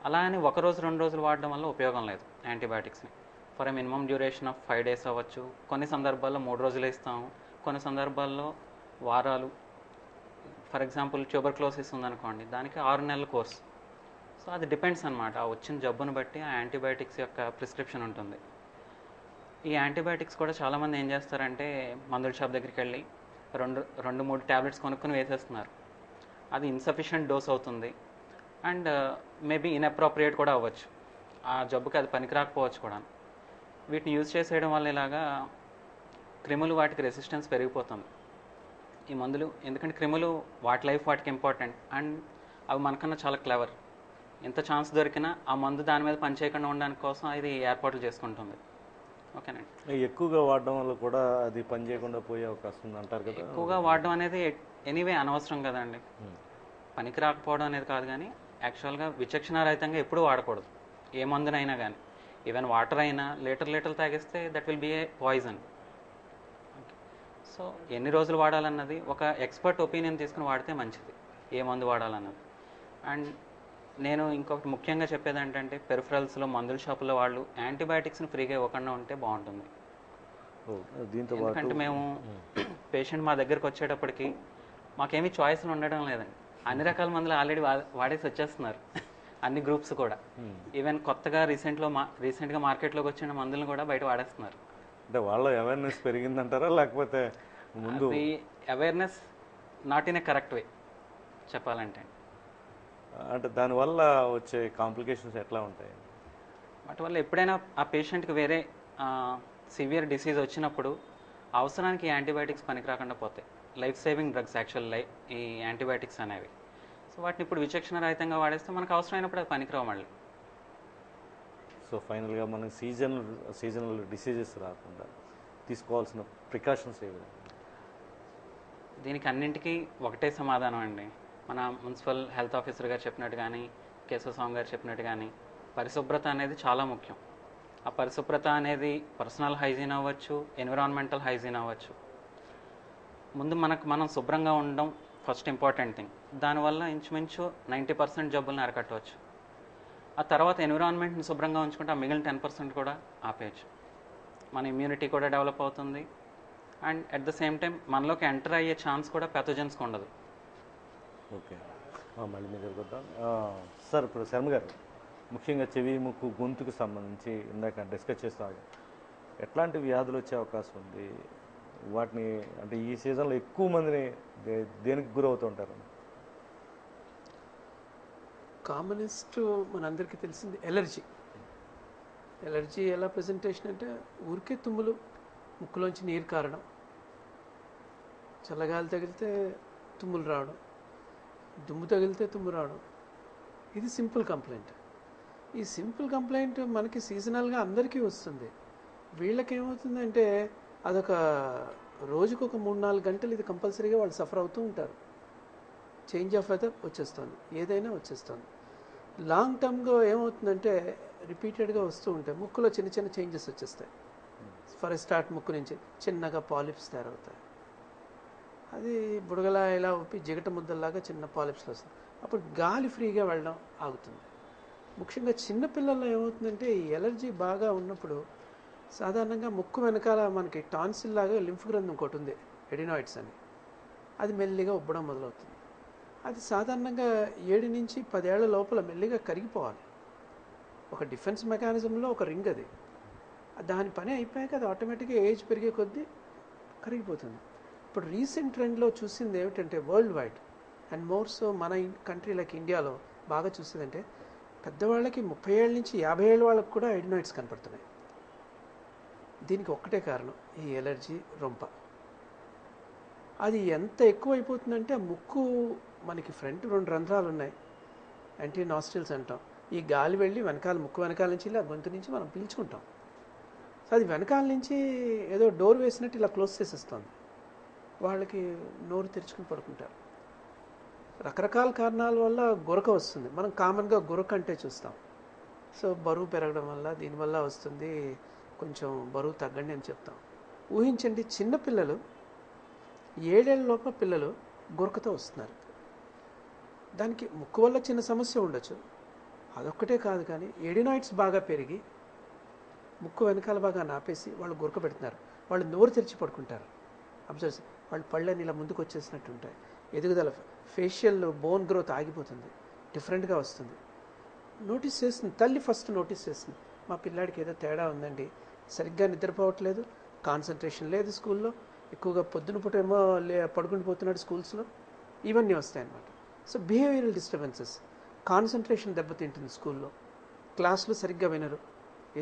అలా అని ఒక రోజు 2 రోజులు వాడడం వల్ల ఉపయోగం లేదు యాంటీబయాటిక్స్ని. For a minimum duration of 5 days అవ్వచ్చు, కొన్ని సందర్భాల్లో 3 రోజులు ఇస్తాము, కొన్ని సందర్భాల్లో వారాలు. ఫర్ ఎగ్జాంపుల్ ట్యూబర్క్లోసిస్ ఉందనుకోండి, దానికి 6 నెలల కోర్స్. సో అది డిపెండ్స్ అనమాట, ఆ వచ్చిన జబ్బును బట్టి ఆ యాంటీబయాటిక్స్ యొక్క ప్రిస్క్రిప్షన్ ఉంటుంది. ఈ యాంటీబయాటిక్స్ కూడా చాలామంది ఏం చేస్తారంటే మందుల షాప్ దగ్గరికి వెళ్ళి 2-3 ట్యాబ్లెట్స్ కొనుక్కొని వేసేస్తున్నారు. అది ఇన్సఫిషియంట్ డోస్ అవుతుంది అండ్ మేబీ ఇన్అప్రోప్రియేట్ కూడా అవ్వచ్చు, ఆ జబ్బుకి అది పనికిరాకపోవచ్చు కూడా. వీటిని యూజ్ చేసేయడం వల్ల ఇలాగా క్రిములు వాటికి రెసిస్టెన్స్ పెరిగిపోతుంది ఈ మందులు. ఎందుకంటే క్రిములు వాటి లైఫ్ వాటికి ఇంపార్టెంట్ అండ్ అవి మనకన్నా చాలా క్లెవర్. ఎంత ఛాన్స్ దొరికినా ఆ మందు దాని మీద పనిచేయకుండా ఉండడానికి కోసం ఇది ఏర్పాట్లు చేసుకుంటుంది. ఓకేనండి. ఎక్కువగా వాడడం వల్ల కూడా అది పనిచేయకుండా పోయే అవకాశం ఉంది అంటారు కదా? ఎక్కువగా వాడడం అనేది ఎనీవే అనవసరం కదండి, పనికి రాకపోవడం అనేది కాదు. కానీ యాక్చువల్గా విచక్షణారహితంగా ఎప్పుడూ వాడకూడదు ఏ మందునైనా కానీ. ఈవెన్ వాటర్ అయినా లీటర్లు తాగిస్తే that will be a poison. So ఎన్ని రోజులు వాడాలన్నది ఒక ఎక్స్పర్ట్ ఒపీనియన్ తీసుకుని వాడితే మంచిది, ఏ మందు వాడాలన్నది. అండ్ నేను ఇంకొకటి ముఖ్యంగా చెప్పేది ఏంటంటే, పెరిఫరల్స్లో మందుల షాపులో వాళ్ళు యాంటీబయాటిక్స్ని ఫ్రీగా ఇవ్వకుండా ఉంటే బాగుంటుంది. దీంతో ఎందుకంటే మేము పేషెంట్ మా దగ్గరికి వచ్చేటప్పటికి మాకేమీ చాయిస్లు ఉండడం లేదండి. అన్ని రకాల మందులు ఆల్రెడీ వాడేసి వచ్చేస్తున్నారు, అన్ని గ్రూప్స్ కూడా. ఈవెన్ కొత్తగా రీసెంట్గా మార్కెట్లోకి వచ్చిన మందులను కూడా బయట వాడేస్తున్నారు. అంటే వాళ్ళ అవేర్నెస్ పెరిగిందంటారా, లేకపోతే ముందు awareness not in a correct way చెప్పాలంటే? అంటే దానివల్ల వచ్చే కాంప్లికేషన్స్ ఎట్లా ఉంటాయి? వాటి వల్ల ఎప్పుడైనా ఆ పేషెంట్కి వేరే సివియర్ డిసీజ్ వచ్చినప్పుడు అవసరానికి యాంటీబయాటిక్స్ పనికి రాకుండా పోతాయి. లైఫ్ సేవింగ్ డ్రగ్స్ యాక్చువల్ ఈ యాంటీబయాటిక్స్ అనేవి. సో వాటిని ఇప్పుడు విచక్షణ రహితంగా వాడేస్తే మనకు అవసరమైనప్పుడు అది పనికిరావు మళ్ళీ. సో ఫైనల్గా మనకి సీజనల్ డిసీజెస్ రాకుండా తీసుకోవాల్సిన ప్రికాషన్స్ ఏవి? దీనికి అన్నింటికీ ఒకటే సమాధానం అండి. మన మున్సిపల్ హెల్త్ ఆఫీసర్ గారు చెప్పినట్టు కానీ, కేశవస్వామి గారు చెప్పినట్టు కానీ, పరిశుభ్రత అనేది చాలా ముఖ్యం. ఆ పరిశుభ్రత అనేది పర్సనల్ హైజీన్ అవ్వచ్చు, ఎన్విరాన్మెంటల్ హైజీన్ అవ్వచ్చు. ముందు మనం శుభ్రంగా ఉండడం ఫస్ట్ ఇంపార్టెంట్ థింగ్. దానివల్ల ఇంచుమించు 90% జబ్బులను అరికట్టవచ్చు. ఆ తర్వాత ఎన్విరాన్మెంట్ని శుభ్రంగా ఉంచుకుంటే ఆ మిగిలిన 10% కూడా ఆపేయచ్చు. మన ఇమ్యూనిటీ కూడా డెవలప్ అవుతుంది. And at the same time మనలోకి ఎంటర్ అయ్యే ఛాన్స్ కూడా ప్యాథోజన్స్కి ఉండదు. ఓకే, మళ్ళీ మీ దగ్గరకు వద్దాం. సార్, ఇప్పుడు శర్మ గారు ముఖ్యంగా చెవి, ముక్కు, గొంతుకు సంబంధించి ఇందాక డిస్కస్ చేస్తాను, ఎట్లాంటి వ్యాధులు వచ్చే అవకాశం ఉంది? వాటిని అంటే ఈ సీజన్లో ఎక్కువ మందిని దేనికి గురవుతుంటారు? కామనెస్ట్ మనందరికీ తెలిసింది ఎలర్జీ. ఎలర్జీ ఎలా ప్రజెంటేషన్ అంటే ఊరికే తుమ్ములు, ముక్కులోంచి నీరు కారడం, చల్లగాలి తగిలితే తుమ్ములు రావడం, దుమ్ము తగిలితే తుమ్ము రావడం. ఇది సింపుల్ కంప్లైంట్. ఈ సింపుల్ కంప్లైంట్ మనకి సీజనల్గా అందరికీ వస్తుంది. వీళ్ళకేమవుతుందంటే అదొక రోజుకు ఒక 3-4 గంటలు ఇది కంపల్సరీగా వాళ్ళు సఫర్ అవుతూ ఉంటారు. చేంజ్ ఆఫ్ వెదర్ వచ్చేస్తుంది, ఏదైనా వచ్చేస్తుంది. లాంగ్ టర్మ్గా ఏమవుతుందంటే రిపీటెడ్గా వస్తూ ఉంటాయి. ముక్కులో చిన్న చిన్న చేంజెస్ వచ్చేస్తాయి. ఫర్ స్టార్ట్ ముక్కు నుంచి చిన్నగా పాలిప్స్ తయారవుతాయి. అది బుడగలా ఇలా ఊపి జిగట ముద్దల్లాగా చిన్న పాలిప్స్లో వస్తుంది. అప్పుడు గాలి ఫ్రీగా వెళ్ళడం ఆగుతుంది. ముఖ్యంగా చిన్నపిల్లల్లో ఏమవుతుందంటే ఈ ఎలర్జీ బాగా ఉన్నప్పుడు సాధారణంగా ముక్కు వెనకాల మనకి టాన్సిల్ లాగా లింఫ్ గ్రంథి ఒకటి ఉంది, ఎడినాయిడ్స్ అని. అది మెల్లిగా ఉబ్బడం మొదలవుతుంది. అది సాధారణంగా 7 నుంచి 10 ఏళ్ల లోపల మెల్లిగా కరిగిపోవాలి. ఒక డిఫెన్స్ మెకానిజంలో ఒక రింగ్ అది. దాని పని అయిపోయాక అది ఆటోమేటిక్గా ఏజ్ పెరిగే కొద్దీ కరిగిపోతుంది. ఇప్పుడు రీసెంట్ ట్రెండ్లో చూసింది ఏమిటంటే world wide and more so మన కంట్రీ లైక్ ఇండియాలో బాగా చూసేదంటే పెద్దవాళ్ళకి 30 ఏళ్ళ నుంచి 50 ఏళ్ళ వాళ్ళకి కూడా ఎడినాయిడ్స్ కనపడుతున్నాయి. దీనికి ఒక్కటే కారణం, ఈ ఎలర్జీ రొంప. అది ఎంత ఎక్కువ అయిపోతుందంటే ముక్కు మనకి ఫ్రంట్ 2 రంధ్రాలు ఉన్నాయి, యాంటీ నాస్ట్రిల్స్ అంటాం. ఈ గాలి వెళ్ళి వెనకాల ముక్కు వెనకాల నుంచి ఇలా గొంతు నుంచి మనం పీల్చుకుంటాం. సో అది వెనకాల నుంచి ఏదో డోర్ వేసినట్టు ఇలా క్లోజ్ చేసేస్తుంది. వాళ్ళకి నోరు తెరుచుకుని పడుకుంటారు. రకరకాల కారణాల వల్ల గురక వస్తుంది. మనం కామన్గా గురక అంటే చూస్తాం. సో బరువు పెరగడం వల్ల దీనివల్ల వస్తుంది, కొంచెం బరువు తగ్గండి అని చెప్తాం. ఊహించండి, చిన్నపిల్లలు 7 ఏళ్ల లోపల పిల్లలు గురకతో వస్తున్నారు. దానికి ముక్కు వల్ల చిన్న సమస్య ఉండొచ్చు, అదొక్కటే కాదు. కానీ ఎడినాయిడ్స్ బాగా పెరిగి ముక్కు వెనకాల బాగా నాపేసి వాళ్ళు గురక పెడుతున్నారు. వాళ్ళు నోరు తెరిచి పడుకుంటారు. అబ్జర్వ్, వాళ్ళు పళ్ళని ఇలా ముందుకు వచ్చేసినట్టు ఉంటాయి. ఎదుగుదల, ఫేషియల్ బోన్ గ్రోత్ ఆగిపోతుంది, డిఫరెంట్గా వస్తుంది. నోటీస్ చేస్తుంది, తల్లి ఫస్ట్ నోటీస్ చేస్తుంది, మా పిల్లాడికి ఏదో తేడా ఉందండి, సరిగ్గా నిద్రపోవట్లేదు, కాన్సన్ట్రేషన్ లేదు స్కూల్లో, ఎక్కువగా పొద్దున పూట ఏమో పడుకుండిపోతున్నాడు స్కూల్స్లో, ఇవన్నీ వస్తాయన్నమాట. సో బిహేవియరల్ డిస్టర్బెన్సెస్, కాన్సన్ట్రేషన్ దెబ్బతింటుంది స్కూల్లో, క్లాసులు సరిగ్గా వినరు,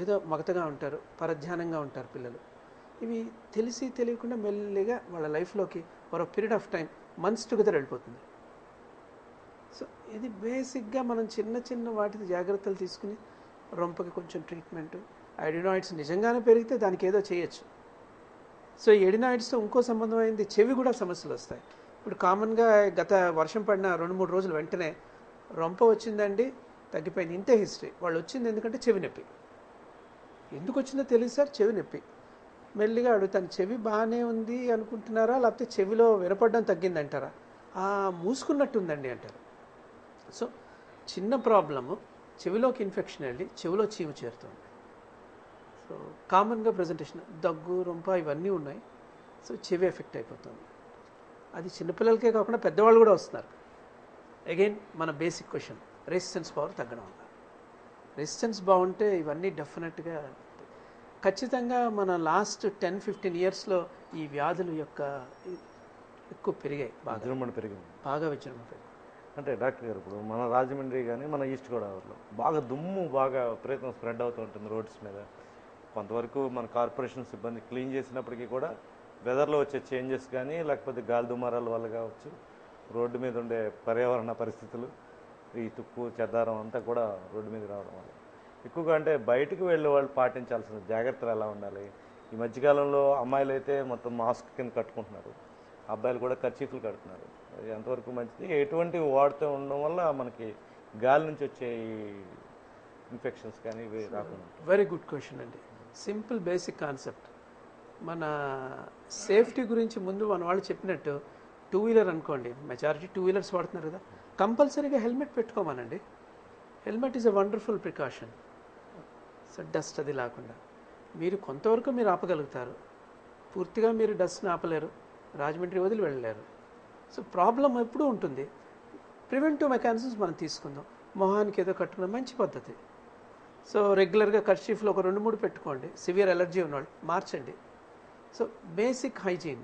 ఏదో మగతగా ఉంటారు, పరధ్యానంగా ఉంటారు పిల్లలు. ఇవి తెలిసి తెలియకుండా మెల్లిగా వాళ్ళ లైఫ్లోకి ఒక period of time months together వెళ్ళిపోతుంది. సో ఇది బేసిక్గా మనం చిన్న చిన్న వాటికి జాగ్రత్తలు తీసుకుని రొంపకి కొంచెం ట్రీట్మెంటు. ఎడినాయిడ్స్ నిజంగానే పెరిగితే దానికి ఏదో చేయొచ్చు. సో ఎడినాయిడ్స్తో ఇంకో సంబంధం అయింది, చెవి కూడా సమస్యలు వస్తాయి. ఇప్పుడు కామన్గా గత వర్షం పడిన 2-3 రోజులు వెంటనే రొంప వచ్చిందండి, తగ్గిపోయింది, ఇంతే హిస్టరీ. వాళ్ళు వచ్చింది ఎందుకంటే చెవి నొప్పి. ఎందుకు వచ్చిందో తెలియదు సార్, చెవి నొప్పి. మెల్లిగా అడుగుతాను, చెవి బాగానే ఉంది అనుకుంటున్నారా, లేకపోతే చెవిలో వినపడడం తగ్గిందంటారా? మూసుకున్నట్టుందండి అంటారు. సో చిన్న ప్రాబ్లము, చెవిలోకి ఇన్ఫెక్షన్ వెళ్ళి చెవిలో చీము చేరుతుంది. సో కామన్గా ప్రజెంటేషన్ దగ్గు, రొంప ఇవన్నీ ఉన్నాయి. సో చెవి ఎఫెక్ట్ అయిపోతుంది. అది చిన్నపిల్లలకే కాకుండా పెద్దవాళ్ళు కూడా వస్తున్నారు. అగైన్ మన బేసిక్ క్వశ్చన్, రెసిస్టెన్స్ పవర్ తగ్గడం వల్ల. రెసిస్టెన్స్ బాగుంటే ఇవన్నీ డెఫినెట్గా ఖచ్చితంగా మన లాస్ట్ 10-15 ఇయర్స్లో ఈ వ్యాధుల యొక్క ఎక్కువ పెరిగాయి, విజృంభణ పెరిగింది. బాగా విజృంభణ పెరిగాయి. అంటే డాక్టర్ గారు, ఇప్పుడు మన రాజమండ్రి కానీ మన ఈస్ట్ గోదావరిలో బాగా దుమ్ము బాగా విపరీతం స్ప్రెడ్ అవుతూ ఉంటుంది రోడ్స్ మీద. కొంతవరకు మన కార్పొరేషన్ సిబ్బంది క్లీన్ చేసినప్పటికీ కూడా వెదర్లో వచ్చే చేంజెస్ కానీ, లేకపోతే గాలి దుమారాల వల్ల కావచ్చు, రోడ్డు మీద ఉండే పర్యావరణ పరిస్థితులు, ఈ తుక్కు చెదారం అంతా కూడా రోడ్డు మీద రావడం వల్ల ఎక్కువగా అంటే బయటకు వెళ్ళే వాళ్ళు పాటించాల్సిన జాగ్రత్తలు ఎలా ఉండాలి? ఈ మధ్యకాలంలో అమ్మాయిలు అయితే మొత్తం మాస్క్ కింద కట్టుకుంటున్నారు, అబ్బాయిలు కూడా కర్చీఫ్లు కడుతున్నారు. అది ఎంతవరకు మంచిది? ఎటువంటి వాడుతూ ఉండడం వల్ల మనకి గాలి నుంచి వచ్చే ఇన్ఫెక్షన్స్ కానీ ఇవి రాకుండా? వెరీ గుడ్ క్వశ్చన్ అండి. Simple basic concept. మన సేఫ్టీ గురించి ముందు మన వాళ్ళు చెప్పినట్టు, 2 వీలర్ అనుకోండి, మెజారిటీ 2 వీలర్స్ వాడుతున్నారు కదా, కంపల్సరీగా హెల్మెట్ పెట్టుకోమనండి. Helmet is a wonderful precaution. So dust అది లేకుండా మీరు కొంతవరకు మీరు ఆపగలుగుతారు, పూర్తిగా మీరు డస్ట్ని ఆపలేరు, రాజమండ్రి వదిలి వెళ్ళలేరు. సో ప్రాబ్లం ఎప్పుడూ ఉంటుంది. ప్రివెంటివ్ మెకానిజమ్స్ మనం తీసుకుందాం. మొహానికి ఏదో కట్టుకున్న మంచి పద్ధతి. సో రెగ్యులర్గా కర్చీఫ్లో ఒక 2-3 పెట్టుకోండి. సివియర్ ఎలర్జీ ఉన్నవాళ్ళు మార్చండి. సో బేసిక్ హైజీన్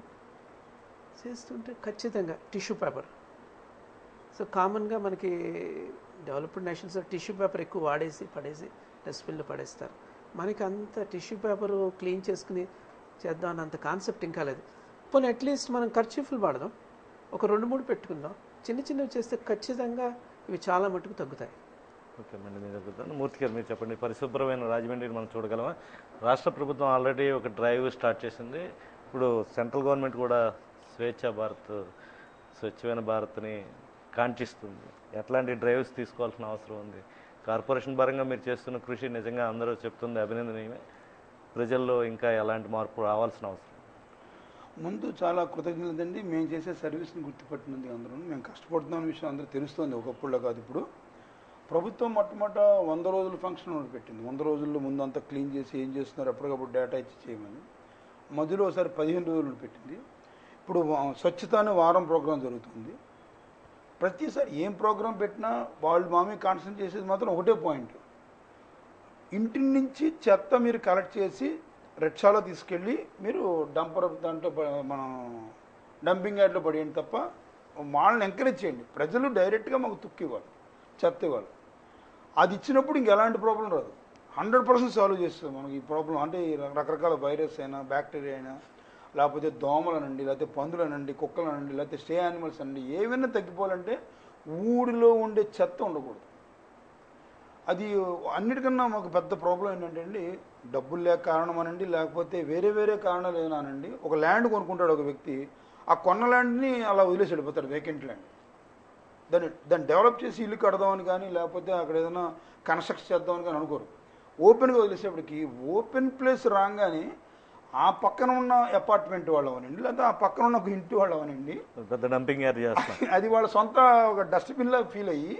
చేస్తుంటే ఖచ్చితంగా టిష్యూ పేపర్. సో కామన్గా మనకి డెవలప్డ్ నేషన్స్లో టిష్యూ పేపర్ ఎక్కువ వాడేసి పడేసి డస్ట్బిన్లో పడేస్తారు. మనకి అంత టిష్యూ పేపరు క్లీన్ చేసుకుని చేద్దాం అన్నంత కాన్సెప్ట్ ఇంకా లేదు. పోనీ అట్లీస్ట్ మనం కర్చీఫ్లు వాడదాం, ఒక 2-3 పెట్టుకుందాం. చిన్న చిన్నవి చేస్తే ఖచ్చితంగా ఇవి చాలా మటుకు తగ్గుతాయి. ఓకే అండి, మీరు చెప్తాను. మూర్తి గారు మీరు చెప్పండి, పరిశుభ్రమైన రాజమండ్రిని మనం చూడగలమా? రాష్ట్ర ప్రభుత్వం ఆల్రెడీ ఒక డ్రైవ్ స్టార్ట్ చేసింది. ఇప్పుడు సెంట్రల్ గవర్నమెంట్ కూడా స్వచ్ఛమైన భారత్ని కాంక్షిస్తుంది. ఎట్లాంటి డ్రైవ్స్ తీసుకోవాల్సిన అవసరం ఉంది? కార్పొరేషన్ పరంగా మీరు చేస్తున్న కృషి నిజంగా అందరూ చెప్తుంది అభినందనీయమే. ప్రజల్లో ఇంకా ఎలాంటి మార్పు రావాల్సిన అవసరం? ముందు చాలా కృతజ్ఞతలు అండి. మేము చేసే సర్వీస్ని గుర్తుపట్టినందుకు అందరూ. మేము కష్టపడుతున్న విషయం అందరూ తెలుస్తుంది, ఒకప్పుడులో కాదు. ఇప్పుడు ప్రభుత్వం మొట్టమొదట 100 రోజుల ఫంక్షన్ ఒకటి పెట్టింది. 100 రోజుల్లో ముందు అంతా క్లీన్ చేసి ఏం చేస్తున్నారు ఎప్పటికప్పుడు డేటా ఇచ్చి చేయమని. మధ్యలో ఒకసారి 15 రోజులు పెట్టింది. ఇప్పుడు స్వచ్ఛత అనే వారం ప్రోగ్రాం జరుగుతుంది. ప్రతిసారి ఏం ప్రోగ్రాం పెట్టినా వాళ్ళు మామీ కాన్సన్ట్రేట్ చేసేది మాత్రం ఒకటే పాయింట్, ఇంటి నుంచి చెత్త మీరు కలెక్ట్ చేసి రిక్షాలో తీసుకెళ్ళి మీరు డంపర్ దాంట్లో మనం డంపింగ్ యార్డ్లో పడేయండి తప్ప వాళ్ళని ఎంకరేజ్ చేయండి. ప్రజలు డైరెక్ట్గా మాకు తుక్కు ఇవ్వాలి, చెత్త ఇవ్వాలి. అది ఇచ్చినప్పుడు ఇంకెలాంటి ప్రాబ్లం రాదు. 100% సాల్వ్ చేస్తుంది మనకి ఈ ప్రాబ్లం. అంటే రకరకాల వైరస్ అయినా, బ్యాక్టీరియా అయినా, లేకపోతే దోమలనండి, లేకపోతే పందులనండి, కుక్కలనండి, లేకపోతే స్టే యానిమల్స్ అండి, ఏమైనా తగ్గిపోవాలంటే ఊడిలో ఉండే చెత్త ఉండకూడదు. అది అన్నిటికన్నా మాకు పెద్ద ప్రాబ్లం ఏంటంటే అండి, డబ్బులు లేక కారణం అనండి, లేకపోతే వేరే వేరే కారణాలు ఏదైనా అనండి. ఒక ల్యాండ్ కొనుక్కుంటాడు ఒక వ్యక్తి, ఆ కొన్న ల్యాండ్ని అలా వదిలేసి వెళ్ళిపోతాడు, వేకెంట్ ల్యాండ్. దాన్ని డెవలప్ చేసి ఇల్లు కడదామని కానీ, లేకపోతే అక్కడ ఏదైనా కన్స్ట్రక్ట్ చేద్దామని కానీ అనుకోరు. ఓపెన్గా వదిలేసేప్పటికి ఓపెన్ ప్లేస్ రాగానే ఆ పక్కన ఉన్న అపార్ట్మెంట్ వాళ్ళు అవనండి, లేదా ఆ పక్కన ఉన్న ఒక ఇంటి వాళ్ళు అవనండి, పెద్ద డంపింగ్ యార్డ్ చేస్తాం, అది వాళ్ళ సొంత ఒక డస్ట్బిన్లా ఫీల్ అయ్యి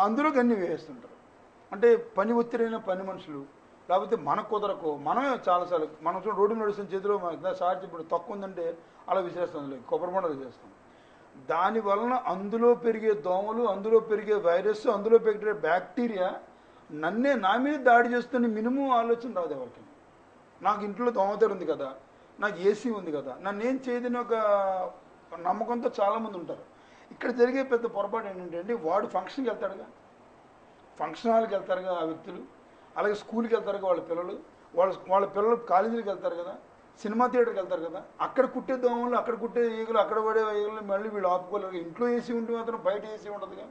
అందులోకి అన్నీ వేస్తుంటారు. అంటే పని ఒత్తిడైన పని మనుషులు, లేకపోతే మనకు కుదరకు మనమే చాలాసార్లు మనం చూడ రోడ్డు నడుస్తున్న చేతిలో సార్ ఇప్పుడు తక్కువ ఉందంటే అలా విసిరేస్తాం, కొబ్బరి బొండలు విసిరేస్తాం. దానివలన అందులో పెరిగే దోమలు, అందులో పెరిగే వైరస్, అందులో పెరిగే బ్యాక్టీరియా నా మీద దాడి చేస్తున్న మినిమం ఆలోచన రాదు ఎవరికి. నాకు ఇంట్లో దోమతెర ఉంది కదా, నాకు ఏసీ ఉంది కదా, నన్ను ఏం చేయదని ఒక నమ్మకంతో చాలామంది ఉంటారు. ఇక్కడ జరిగే పెద్ద పొరపాటు ఏంటంటే వాడు ఫంక్షన్కి వెళ్తాడుగా, ఫంక్షన్ హాల్కి వెళ్తారుగా ఆ వ్యక్తులు, అలాగే స్కూల్కి వెళ్తారుగా వాళ్ళ పిల్లలు, వాళ్ళ పిల్లలు కాలేజీలకు వెళ్తారు కదా, సినిమా థియేటర్కి వెళ్తారు కదా, అక్కడ కుట్టే దోమలు, అక్కడ కుట్టే ఈగలు, అక్కడ పడే ఈగలు మళ్ళీ వీళ్ళు ఆపుకోలేరు. ఇంట్లో ఏసీ ఉంటే మాత్రం బయట ఏసీ ఉండదుగా,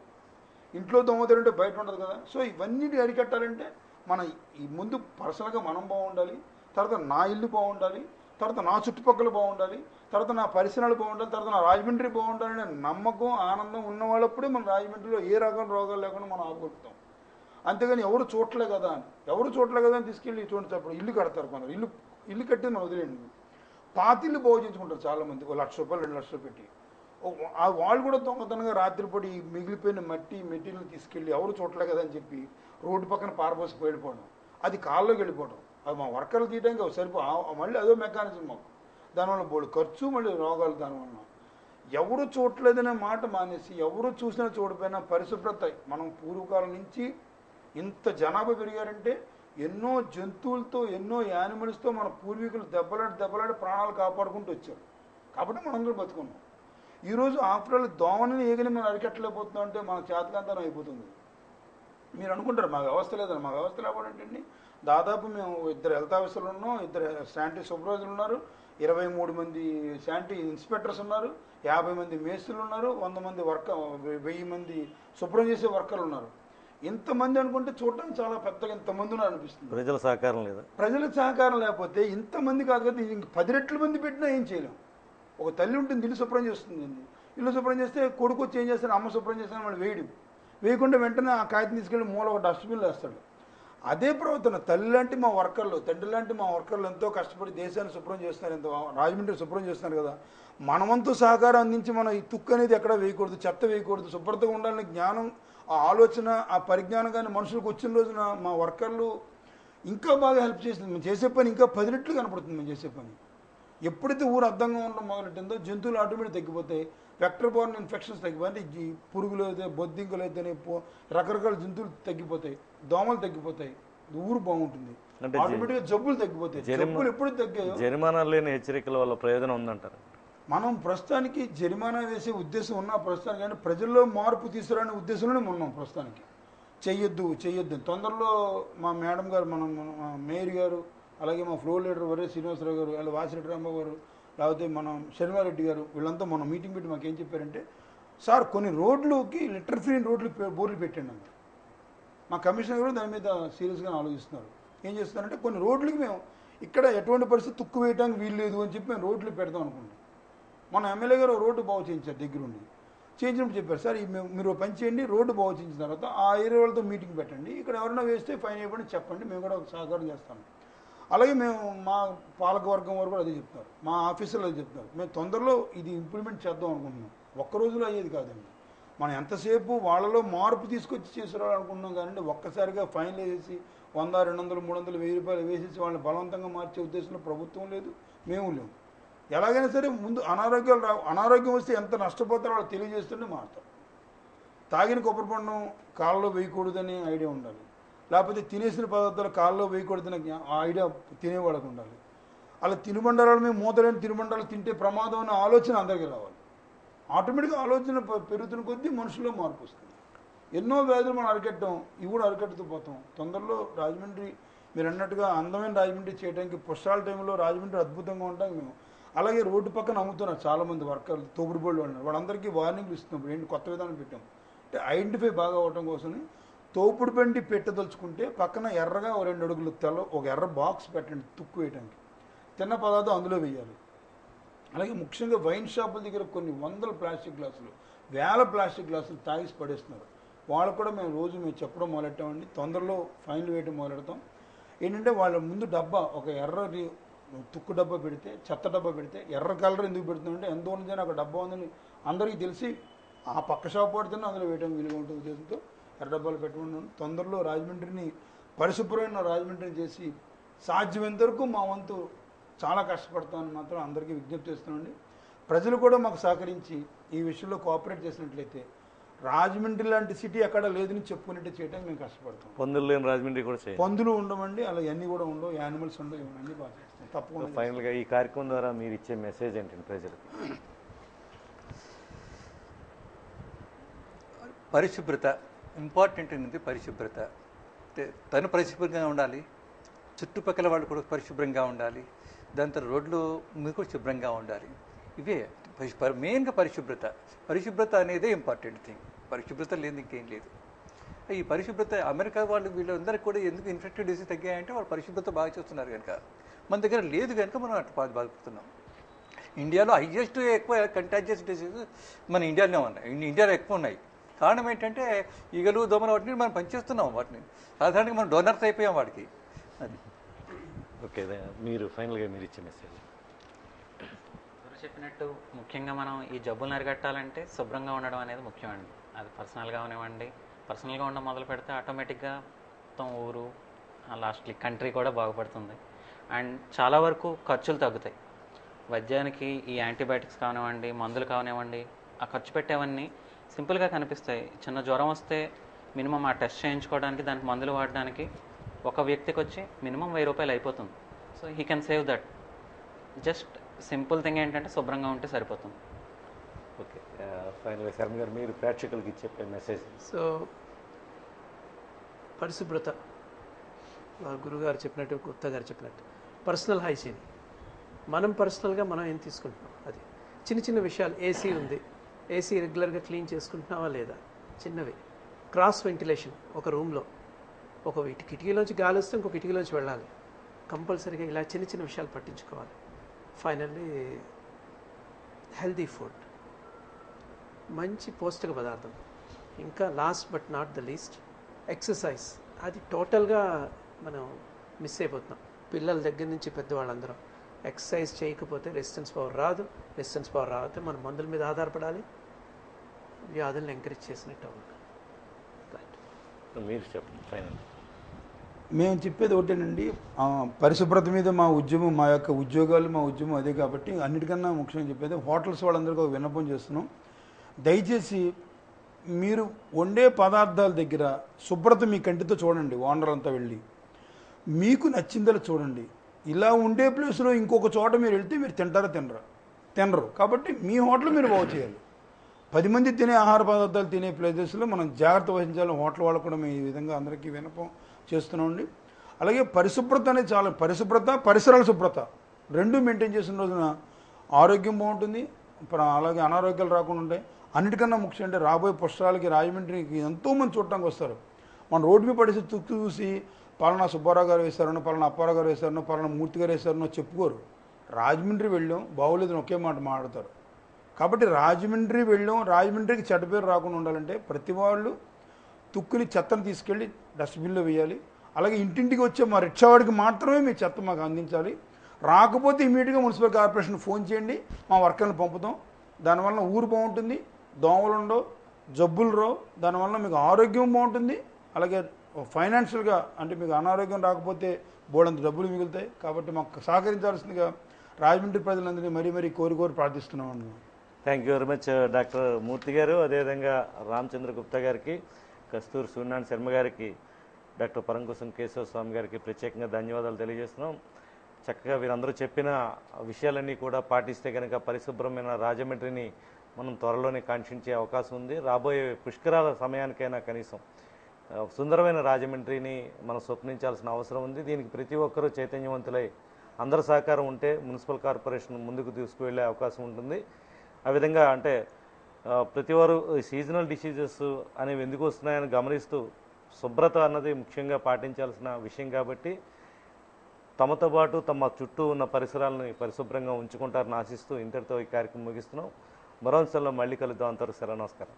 ఇంట్లో దోమతెర ఉంటే బయట ఉండదు కదా. సో ఇవన్నీ అరికట్టాలంటే మన ఈ ముందు పర్సనల్గా మనం బాగుండాలి, తర్వాత నా ఇల్లు బాగుండాలి, తర్వాత నా చుట్టుపక్కల బాగుండాలి, తర్వాత నా పరిసరాలు బాగుండాలి, తర్వాత నా రాజమండ్రి బాగుండాలనే నమ్మకం, ఆనందం ఉన్న వాళ్ళప్పుడే మన రాజమండ్రిలో ఏ రకం రోగాలు లేకుండా మనం ఆపుకుంటాం. అంతేగాని ఎవరు చూడలే కదా అని తీసుకెళ్ళి చూడండి. అప్పుడు ఇల్లు కడతారు, కొందరు ఇల్లు ఇల్లు కట్టేది మనం వదిలేండి, పాతిల్లు బాగు చేయించుకుంటారు చాలామంది, ఒక 1,00,000 రూపాయలు 2,00,000 పెట్టి. ఆ వాళ్ళు కూడా దొంగతనంగా రాత్రిపూట ఈ మిగిలిపోయిన మట్టి మెటీరియల్ తీసుకెళ్ళి ఎవరు చూడలే కదా అని చెప్పి రోడ్డు పక్కన పారబోసి వెళ్ళిపోవడం, అది కాల్లోకి వెళ్ళిపోవడం. అది మా వర్కర్లు తీయడానికి మళ్ళీ అదో మెకానిజం మాకు. దానివల్ల బోడు ఖర్చు, మళ్ళీ రోగాలు. దానివల్ల ఎవరు చూడలేదనే మాట మానేసి ఎవరు చూసినా చూడిపోయినా పరిశుభ్రత. మనం పూర్వకాలం నుంచి ఇంత జనాభా పెరిగారంటే ఎన్నో జంతువులతో ఎన్నో యానిమల్స్తో మన పూర్వీకులు దెబ్బలాడి ప్రాణాలు కాపాడుకుంటూ వచ్చారు. కాబట్టి మనందరూ బతుకున్నాం. ఈరోజు ఆఫ్టర్ ఆల్ దోమని ఏగని మనం అరికట్టలేకపోతున్నాం అంటే మన చేతకాంతనం అయిపోతుంది. మీరు అనుకుంటారు మా వ్యవస్థ లేదని. మా వ్యవస్థ లేకపోతే దాదాపు మేము 2 హెల్త్ ఆఫీసర్లు ఉన్నాం, 2 శానిటరీ సూపర్వైజర్లు ఉన్నారు, 23 మంది శానిటరీ ఇన్స్పెక్టర్స్ ఉన్నారు, 50 మంది మేస్త్రులు ఉన్నారు, 100 మంది 1000 మంది శుభ్రం చేసే వర్కర్లు ఉన్నారు. ఇంతమంది అనుకుంటే చూడటానికి చాలా పెద్దగా ఇంతమంది ఉన్నారు అనిపిస్తుంది. ప్రజల సహకారం లేదు. ప్రజల సహకారం లేకపోతే ఇంతమంది కాదు కదా, ఇంక 10 రెట్ల మంది పెట్టినా ఏం చేయలేం. ఒక తల్లి ఉంటుంది, ఇల్లు శుభ్రం చేస్తుంది. ఇల్లు శుభ్రం చేస్తే కొడుకు వచ్చి ఏం చేస్తాడు, అమ్మ శుభ్రం చేస్తాను మళ్ళీ వేయకుండా వెంటనే ఆ కాగితం తీసుకెళ్ళి మూల ఒక డస్ట్బిన్లో వేస్తాడు. అదే ప్రవర్తన తల్లి లాంటి మా వర్కర్లు, తండ్రి లాంటి మా వర్కర్లు ఎంతో కష్టపడి దేశాన్ని శుభ్రం చేస్తున్నారు, ఎంతో రాజమండ్రి శుభ్రం చేస్తున్నారు కదా. మనమంతా సహకారం అందించి మనం ఈ తుక్కు అనేది ఎక్కడ వేయకూడదు, చెత్త వేయకూడదు, శుభ్రతగా ఉండాలని జ్ఞానం, ఆ ఆలోచన, ఆ పరిజ్ఞానం కానీ మనుషులకు వచ్చిన రోజున మా వర్కర్లు ఇంకా బాగా హెల్ప్ చేసింది. మేము చేసే పని ఇంకా 10 రెట్లు కనపడుతుంది. మేము చేసే పని ఎప్పుడైతే ఊరు అర్థంగా ఉండడం మొదలెట్టిందో జంతువులు ఆటోమేటిక్ తగ్గిపోతాయి, వెక్టర్ బోర్న్ ఇన్ఫెక్షన్స్ తగ్గిపోతాయి. అంటే పురుగులు అయితే బొద్దింకలు అయితేనే రకరకాల జంతువులు తగ్గిపోతాయి, దోమలు తగ్గిపోతాయి, ఊరు బాగుంటుంది, ఆటోమేటిక్గా జబ్బులు తగ్గిపోతాయి. జబ్బులు ఎప్పుడు తగ్గాయో జరిమానా లేని హెచ్చరికల వల్ల ప్రయోజనం ఉందంటారు. మనం ప్రస్తుతానికి జరిమానా వేసే ఉద్దేశం ఉన్నా ప్రస్తుతానికి, కానీ ప్రజల్లో మార్పు తీసుకురాని ఉద్దేశంలోనే ఉన్నాం ప్రస్తుతానికి. చెయ్యొద్దు తొందరలో మా మేడం గారు, మా మేయర్ గారు, అలాగే మా ఫ్లోర్ లీడర్ వరే శ్రీనివాసరావు గారు, అలాగే వాసిరెడ్డి రాంబాబు గారు, లేకపోతే మనం శర్మారెడ్డి గారు, వీళ్ళంతా మనం మీటింగ్ పెట్టి మాకు ఏం చెప్పారంటే, సార్ కొన్ని రోడ్లుకి లిటర్ ఫ్రీ రోడ్లు బోర్డులు పెట్టండి అన్నారు. మా కమిషనర్ గారు దాని మీద సీరియస్గా ఆలోచిస్తున్నారు. ఏం చేస్తున్నారంటే కొన్ని రోడ్లకి మేము ఇక్కడ ఎటువంటి పరిస్థితి తుక్కు వేయడానికి వీలు లేదు అని చెప్పి మేము రోడ్లు పెడదాం అనుకుంటున్నాం. మన ఎమ్మెల్యే గారు రోడ్డు బాగు చేయించారు, దగ్గరుండి చేయించినప్పుడు చెప్పారు, సార్ మీరు పని చేయండి, రోడ్డు బాగు చేయించిన తర్వాత ఆ ఏరియా వాళ్ళతో మీటింగ్ పెట్టండి, ఇక్కడ ఎవరైనా వేస్తే ఫైన్ ఇవ్వండి చెప్పండి, మేము కూడా సహకారం చేస్తాము. అలాగే మేము మా పాలకవర్గం వారు కూడా అదే చెప్తారు, మా ఆఫీసర్లు అదే చెప్తారు. మేము తొందరలో ఇది ఇంప్లిమెంట్ చేద్దాం అనుకుంటున్నాం. ఒక్క రోజులో అయ్యేది కాదండి. మనం ఎంతసేపు వాళ్ళలో మార్పు తీసుకొచ్చి చేసేవాళ్ళనుకుంటున్నాం కానీ ఒక్కసారిగా ఫైన్లు వేసేసి 100, 200, 300, 1000 రూపాయలు వేసేసి వాళ్ళని బలవంతంగా మార్చే ఉద్దేశంలో ప్రభుత్వం లేదు, మేము లేము. ఎలాగైనా సరే ముందు అనారోగ్యం వస్తే ఎంత నష్టపోతారో వాళ్ళు తెలియజేస్తుంటే మారుతారు. తాగిన కొబ్బరి పండు కాళ్ళలో వేయకూడదని ఐడియా ఉండాలి, లేకపోతే తినేసిన పదార్థాలు కాళ్ళలో వేయకూడదని ఆ ఐడియా తినేవాళ్ళకు ఉండాలి. అలా తినుబండారాలు మేము మూతలేని తినుబండారాలు తింటే ప్రమాదం అనే ఆలోచన అందరికీ రావాలి. ఆటోమేటిక్గా ఆలోచన పెరుగుతున్న కొద్దీ మనుషుల్లో మార్పు వస్తుంది. ఎన్నో వ్యాధులు మనం అరికట్టాం, ఇవి కూడా అరికట్టుతూ పోతాం. తొందరలో రాజమండ్రి మీరు అన్నట్టుగా అందమైన రాజమండ్రి చేయడానికి పుష్పాల టైంలో రాజమండ్రి అద్భుతంగా ఉంటాం మేము. అలాగే రోడ్డు పక్కన అమ్ముతున్నారు చాలామంది వర్కర్లు, తోపుడు బోళ్ళు ఉన్నారు, వాళ్ళందరికీ వార్నింగ్లు ఇస్తున్నాం. ఏంటి కొత్త విధానం పెట్టాం అంటే ఐడెంటిఫై బాగా అవడం కోసం తోపుడు బండి పెట్టదలుచుకుంటే పక్కన ఎర్రగా 2 అడుగులు ఒక ఎర్ర బాక్స్ పెట్టండి తుక్కు వేయడానికి, తిన్న పదార్థం అందులో వేయాలి. అలాగే ముఖ్యంగా వైన్ షాపుల దగ్గర కొన్ని 100 ప్లాస్టిక్ గ్లాసులు, 1000 ప్లాస్టిక్ గ్లాసులు తాగిసి పడేస్తున్నారు. వాళ్ళు కూడా మేము చెప్పడం మొదలెట్టామండి. తొందరలో ఫైన్లు వేయడం మొదలెడతాం. ఏంటంటే వాళ్ళ ముందు డబ్బా, ఒక ఎర్రది తుక్కు డబ్బా పెడితే, చెత్త డబ్బా పెడితే, ఎర్ర కలర్ ఎందుకు పెడుతుందంటే ఎంత ఉందని ఒక డబ్బా ఉందని అందరికీ తెలిసి ఆ పక్క షాప్ పడితేనే అందులో వేయడం వీలుగా ఉంటుంది ఉద్దేశంతో ఎర్ర డబ్బాలు పెట్టుకున్నాను. తొందరలో రాజమండ్రిని పరిశుభ్రమైన రాజమండ్రిని చేసి సాధ్యమైనంత వరకు మా వంతు చాలా కష్టపడతామని మాత్రం అందరికీ విజ్ఞప్తి చేస్తున్నామండి. ప్రజలు కూడా మాకు సహకరించి ఈ విషయంలో కోఆపరేట్ చేసినట్లయితే రాజమండ్రి లాంటి సిటీ ఎక్కడ లేదని చెప్పుకునేట్టు చేయడానికి మేము కష్టపడతాం. పందులు లేని రాజమండ్రి కూడా చేయాలి. పందులు ఉండమండి, అలా అన్నీ కూడా ఉండవు, యానిమల్స్ ఉండవు, ఇవన్నీ బాగా చేస్తాం తప్పకుండా. ఫైనల్గా ఈ కార్యక్రమం ద్వారా మీరు ఇచ్చే మెసేజ్ ఏంటంటే ప్రజలకు? పరిశుభ్రత ఇంపార్టెంట్ అనేది. పరిశుభ్రత అంటే తను పరిశుభ్రంగా ఉండాలి, చుట్టుపక్కల వాళ్ళు కూడా పరిశుభ్రంగా ఉండాలి, దాని తర్వాత రోడ్లు మీరు కూడా శుభ్రంగా ఉండాలి. ఇవే మెయిన్గా పరిశుభ్రత అనేదే ఇంపార్టెంట్ థింగ్. పరిశుభ్రత లేదు ఇంకేం లేదు. ఈ పరిశుభ్రత అమెరికా వాళ్ళు వీళ్ళందరికీ కూడా ఎందుకు ఇన్ఫెక్టివ్ డిసీజ్ తగ్గాయంటే వాళ్ళు పరిశుభ్రత బాగా చేస్తున్నారు కనుక. మన దగ్గర లేదు కనుక మనం అట్లా బాధపడుతున్నాం. ఇండియాలో హైయెస్ట్ ఎక్కువ కంటాజియస్ డిసీజ్ మన ఇండియాలోనే ఉన్నాయి, ఇండియాలో ఎక్కువ ఉన్నాయి. కారణం ఏంటంటే ఈగలు దోమలు వాటిని మనం పనిచేస్తున్నాం, వాటిని సాధారణంగా మనం డోనర్స్ అయిపోయాం వాడికి. అది ఓకే, మీరు ఫైనల్గా మీరు ఇచ్చే మెసేజ్. ఎవరు చెప్పినట్టు ముఖ్యంగా మనం ఈ జబ్బులను అరికట్టాలంటే శుభ్రంగా ఉండడం అనేది ముఖ్యం అండి. అది పర్సనల్గా ఉండనివ్వండి, పర్సనల్గా ఉండడం మొదలు పెడితే ఆటోమేటిక్గా మొత్తం ఊరు లాస్ట్లీ కంట్రీ కూడా బాగుపడుతుంది. అండ్ చాలా వరకు ఖర్చులు తగ్గుతాయి. వైద్యానికి ఈ యాంటీబయాటిక్స్ కానివ్వండి, మందులు కానివ్వండి, ఆ ఖర్చు పెట్టేవన్నీ సింపుల్గా కనిపిస్తాయి. చిన్న జ్వరం వస్తే మినిమం ఆ టెస్ట్ చేయించుకోవడానికి, దానికి మందులు వాడడానికి ఒక వ్యక్తికి వచ్చి మినిమం 1000 రూపాయలు అయిపోతుంది. So he can save that. Just simple thing ఏంటంటే శుభ్రంగా ఉంటే సరిపోతుంది. ఓకే, ఫైనల్గా శర్మ గారు మీరు ప్రేక్షకులకి చెప్పే మెసేజ్. సో పరిశుభ్రత, గురుగారు చెప్పినట్టు, గుప్తా గారు చెప్పినట్టు పర్సనల్ హైజీన్. మనం పర్సనల్గా మనం ఏం తీసుకుంటున్నాం, అది చిన్న చిన్న విషయాలు. ఏసీ ఉంది, ఏసీ రెగ్యులర్గా క్లీన్ చేసుకుంటున్నావా లేదా, చిన్నవి. క్రాస్ వెంటిలేషన్, ఒక రూమ్లో ఒక కిటికీలోంచి గాలి వస్తే ఇంకో కిటికీలోంచి వెళ్ళాలి, కంపల్సరీగా ఇలా చిన్న చిన్న విషయాలు పట్టించుకోవాలి. ఫైనల్లీ హెల్తీ ఫుడ్, మంచి పౌష్టిక పదార్థం. ఇంకా last but not the least exercise. అది టోటల్గా మనం మిస్ అయిపోతున్నాం. పిల్లల దగ్గర నుంచి పెద్దవాళ్ళందరం ఎక్సర్సైజ్ చేయకపోతే రెసిస్టెన్స్ పవర్ రాదు. రెసిస్టెన్స్ పవర్ రాకపోతే మన మందుల మీద ఆధారపడాలి, వ్యాధులను ఎంకరేజ్ చేసినట్టు అవ్వదు. మీరు చెప్పండి ఫైనల్. మేము చెప్పేది ఒకటేనండి, పరిశుభ్రత మీద మా ఉద్యమం, మా యొక్క ఉద్యోగాలు, మా ఉద్యమం అదే. కాబట్టి అన్నిటికన్నా ముఖ్యంగా చెప్పేది హోటల్స్ వాళ్ళందరికీ ఒక విన్నపం చేస్తున్నాం. దయచేసి మీరు వండే పదార్థాల దగ్గర శుభ్రత మీ కంటితో చూడండి. ఓనర్ అంతా వెళ్ళి మీకు నచ్చిందలా చూడండి. ఇలా ఉండే ప్లేస్లో ఇంకొక చోట మీరు వెళ్తే మీరు తినరు. కాబట్టి మీ హోటల్ మీరు బాగు చేయాలి. 10 మంది తినే ఆహార పదార్థాలు తినే ప్లేసెస్లో మనం జాగ్రత్త వహించాలి. హోటల్ వాళ్ళు కూడా మేము ఈ విధంగా అందరికీ విన్నపం చేస్తున్నామండి. అలాగే పరిశుభ్రత అనేది చాలా, పరిశుభ్రత, పరిసరాల శుభ్రత రెండూ మెయింటైన్ చేసిన రోజున ఆరోగ్యం బాగుంటుంది, అలాగే అనారోగ్యాలు రాకుండా ఉంటాయి. అన్నిటికన్నా ముఖ్యం అంటే రాబోయే పుష్కరాలకి రాజమండ్రికి ఎంతోమంది చూడటానికి వస్తారు. మన రోడ్డు మీద పడేసి తుక్కు చూసి పలానా సుబ్బారావు గారు వేశారనో, పలానా అప్పారావు గారు వేశారనో, పలానా మూర్తి గారు వేశారనో చెప్పుకోరు. రాజమండ్రి వెళ్ళాం బాగోలేదని ఒకే మాట మాట్లాడతారు. కాబట్టి రాజమండ్రి వెళ్ళాం, రాజమండ్రికి చెడ్డ పేరు రాకుండా ఉండాలంటే ప్రతి వాళ్ళు తుక్కుని చెత్తను తీసుకెళ్ళి డస్ట్బిన్లో వేయాలి. అలాగే ఇంటింటికి వచ్చే మా రిక్షావాడికి మాత్రమే మీ చెత్త మాకు అందించాలి. రాకపోతే ఇమీడియట్గా మున్సిపల్ కార్పొరేషన్ ఫోన్ చేయండి, మా వర్కర్ని పంపుతాం. దానివల్ల ఊరు బాగుంటుంది, దోమలు ఉండవు, జబ్బులు రావు, దానివల్ల మీకు ఆరోగ్యం బాగుంటుంది. అలాగే ఫైనాన్షియల్గా అంటే మీకు అనారోగ్యం రాకపోతే బోడంత డబ్బులు మిగులుతాయి. కాబట్టి మాకు సహకరించాల్సిందిగా రాజమండ్రి ప్రజలందరినీ మరీ కోరి ప్రార్థిస్తున్నామండి. Thank you very much doctor Murthy garu, అదేవిధంగా రామచంద్ర గుప్తా గారికి, కస్తూరి సూర్యనారాయణ శర్మ గారికి, డాక్టర్ పరంకుశం కేశవ స్వామి గారికి ప్రత్యేకంగా ధన్యవాదాలు తెలియజేస్తున్నాం. చక్కగా వీరందరూ చెప్పిన విషయాలన్నీ కూడా పాటిస్తే కనుక పరిశుభ్రమైన రాజమండ్రిని మనం త్వరలోనే కాంక్షించే అవకాశం ఉంది. రాబోయే పుష్కరాల సమయానికైనా కనీసం సుందరమైన రాజమండ్రిని మనం స్వప్నించాల్సిన అవసరం ఉంది. దీనికి ప్రతి ఒక్కరూ చైతన్యవంతులై అందరి సహకారం ఉంటే మున్సిపల్ కార్పొరేషన్ ముందుకు తీసుకువెళ్ళే అవకాశం ఉంటుంది. ఆ విధంగా అంటే ప్రతి వారు సీజనల్ డిసీజెస్ అనేవి ఎందుకు వస్తున్నాయని గమనిస్తూ శుభ్రత అన్నది ముఖ్యంగా పాటించాల్సిన విషయం. కాబట్టి తమతో పాటు తమ చుట్టూ ఉన్న పరిసరాలను పరిశుభ్రంగా ఉంచుకుంటారని ఆశిస్తూ ఇంతటితో ఈ కార్యక్రమం ముగిస్తున్నాం. మరో అంశంలో మళ్ళీ కలుద్దాం. అంతవరకు సెలవు, నమస్కారం.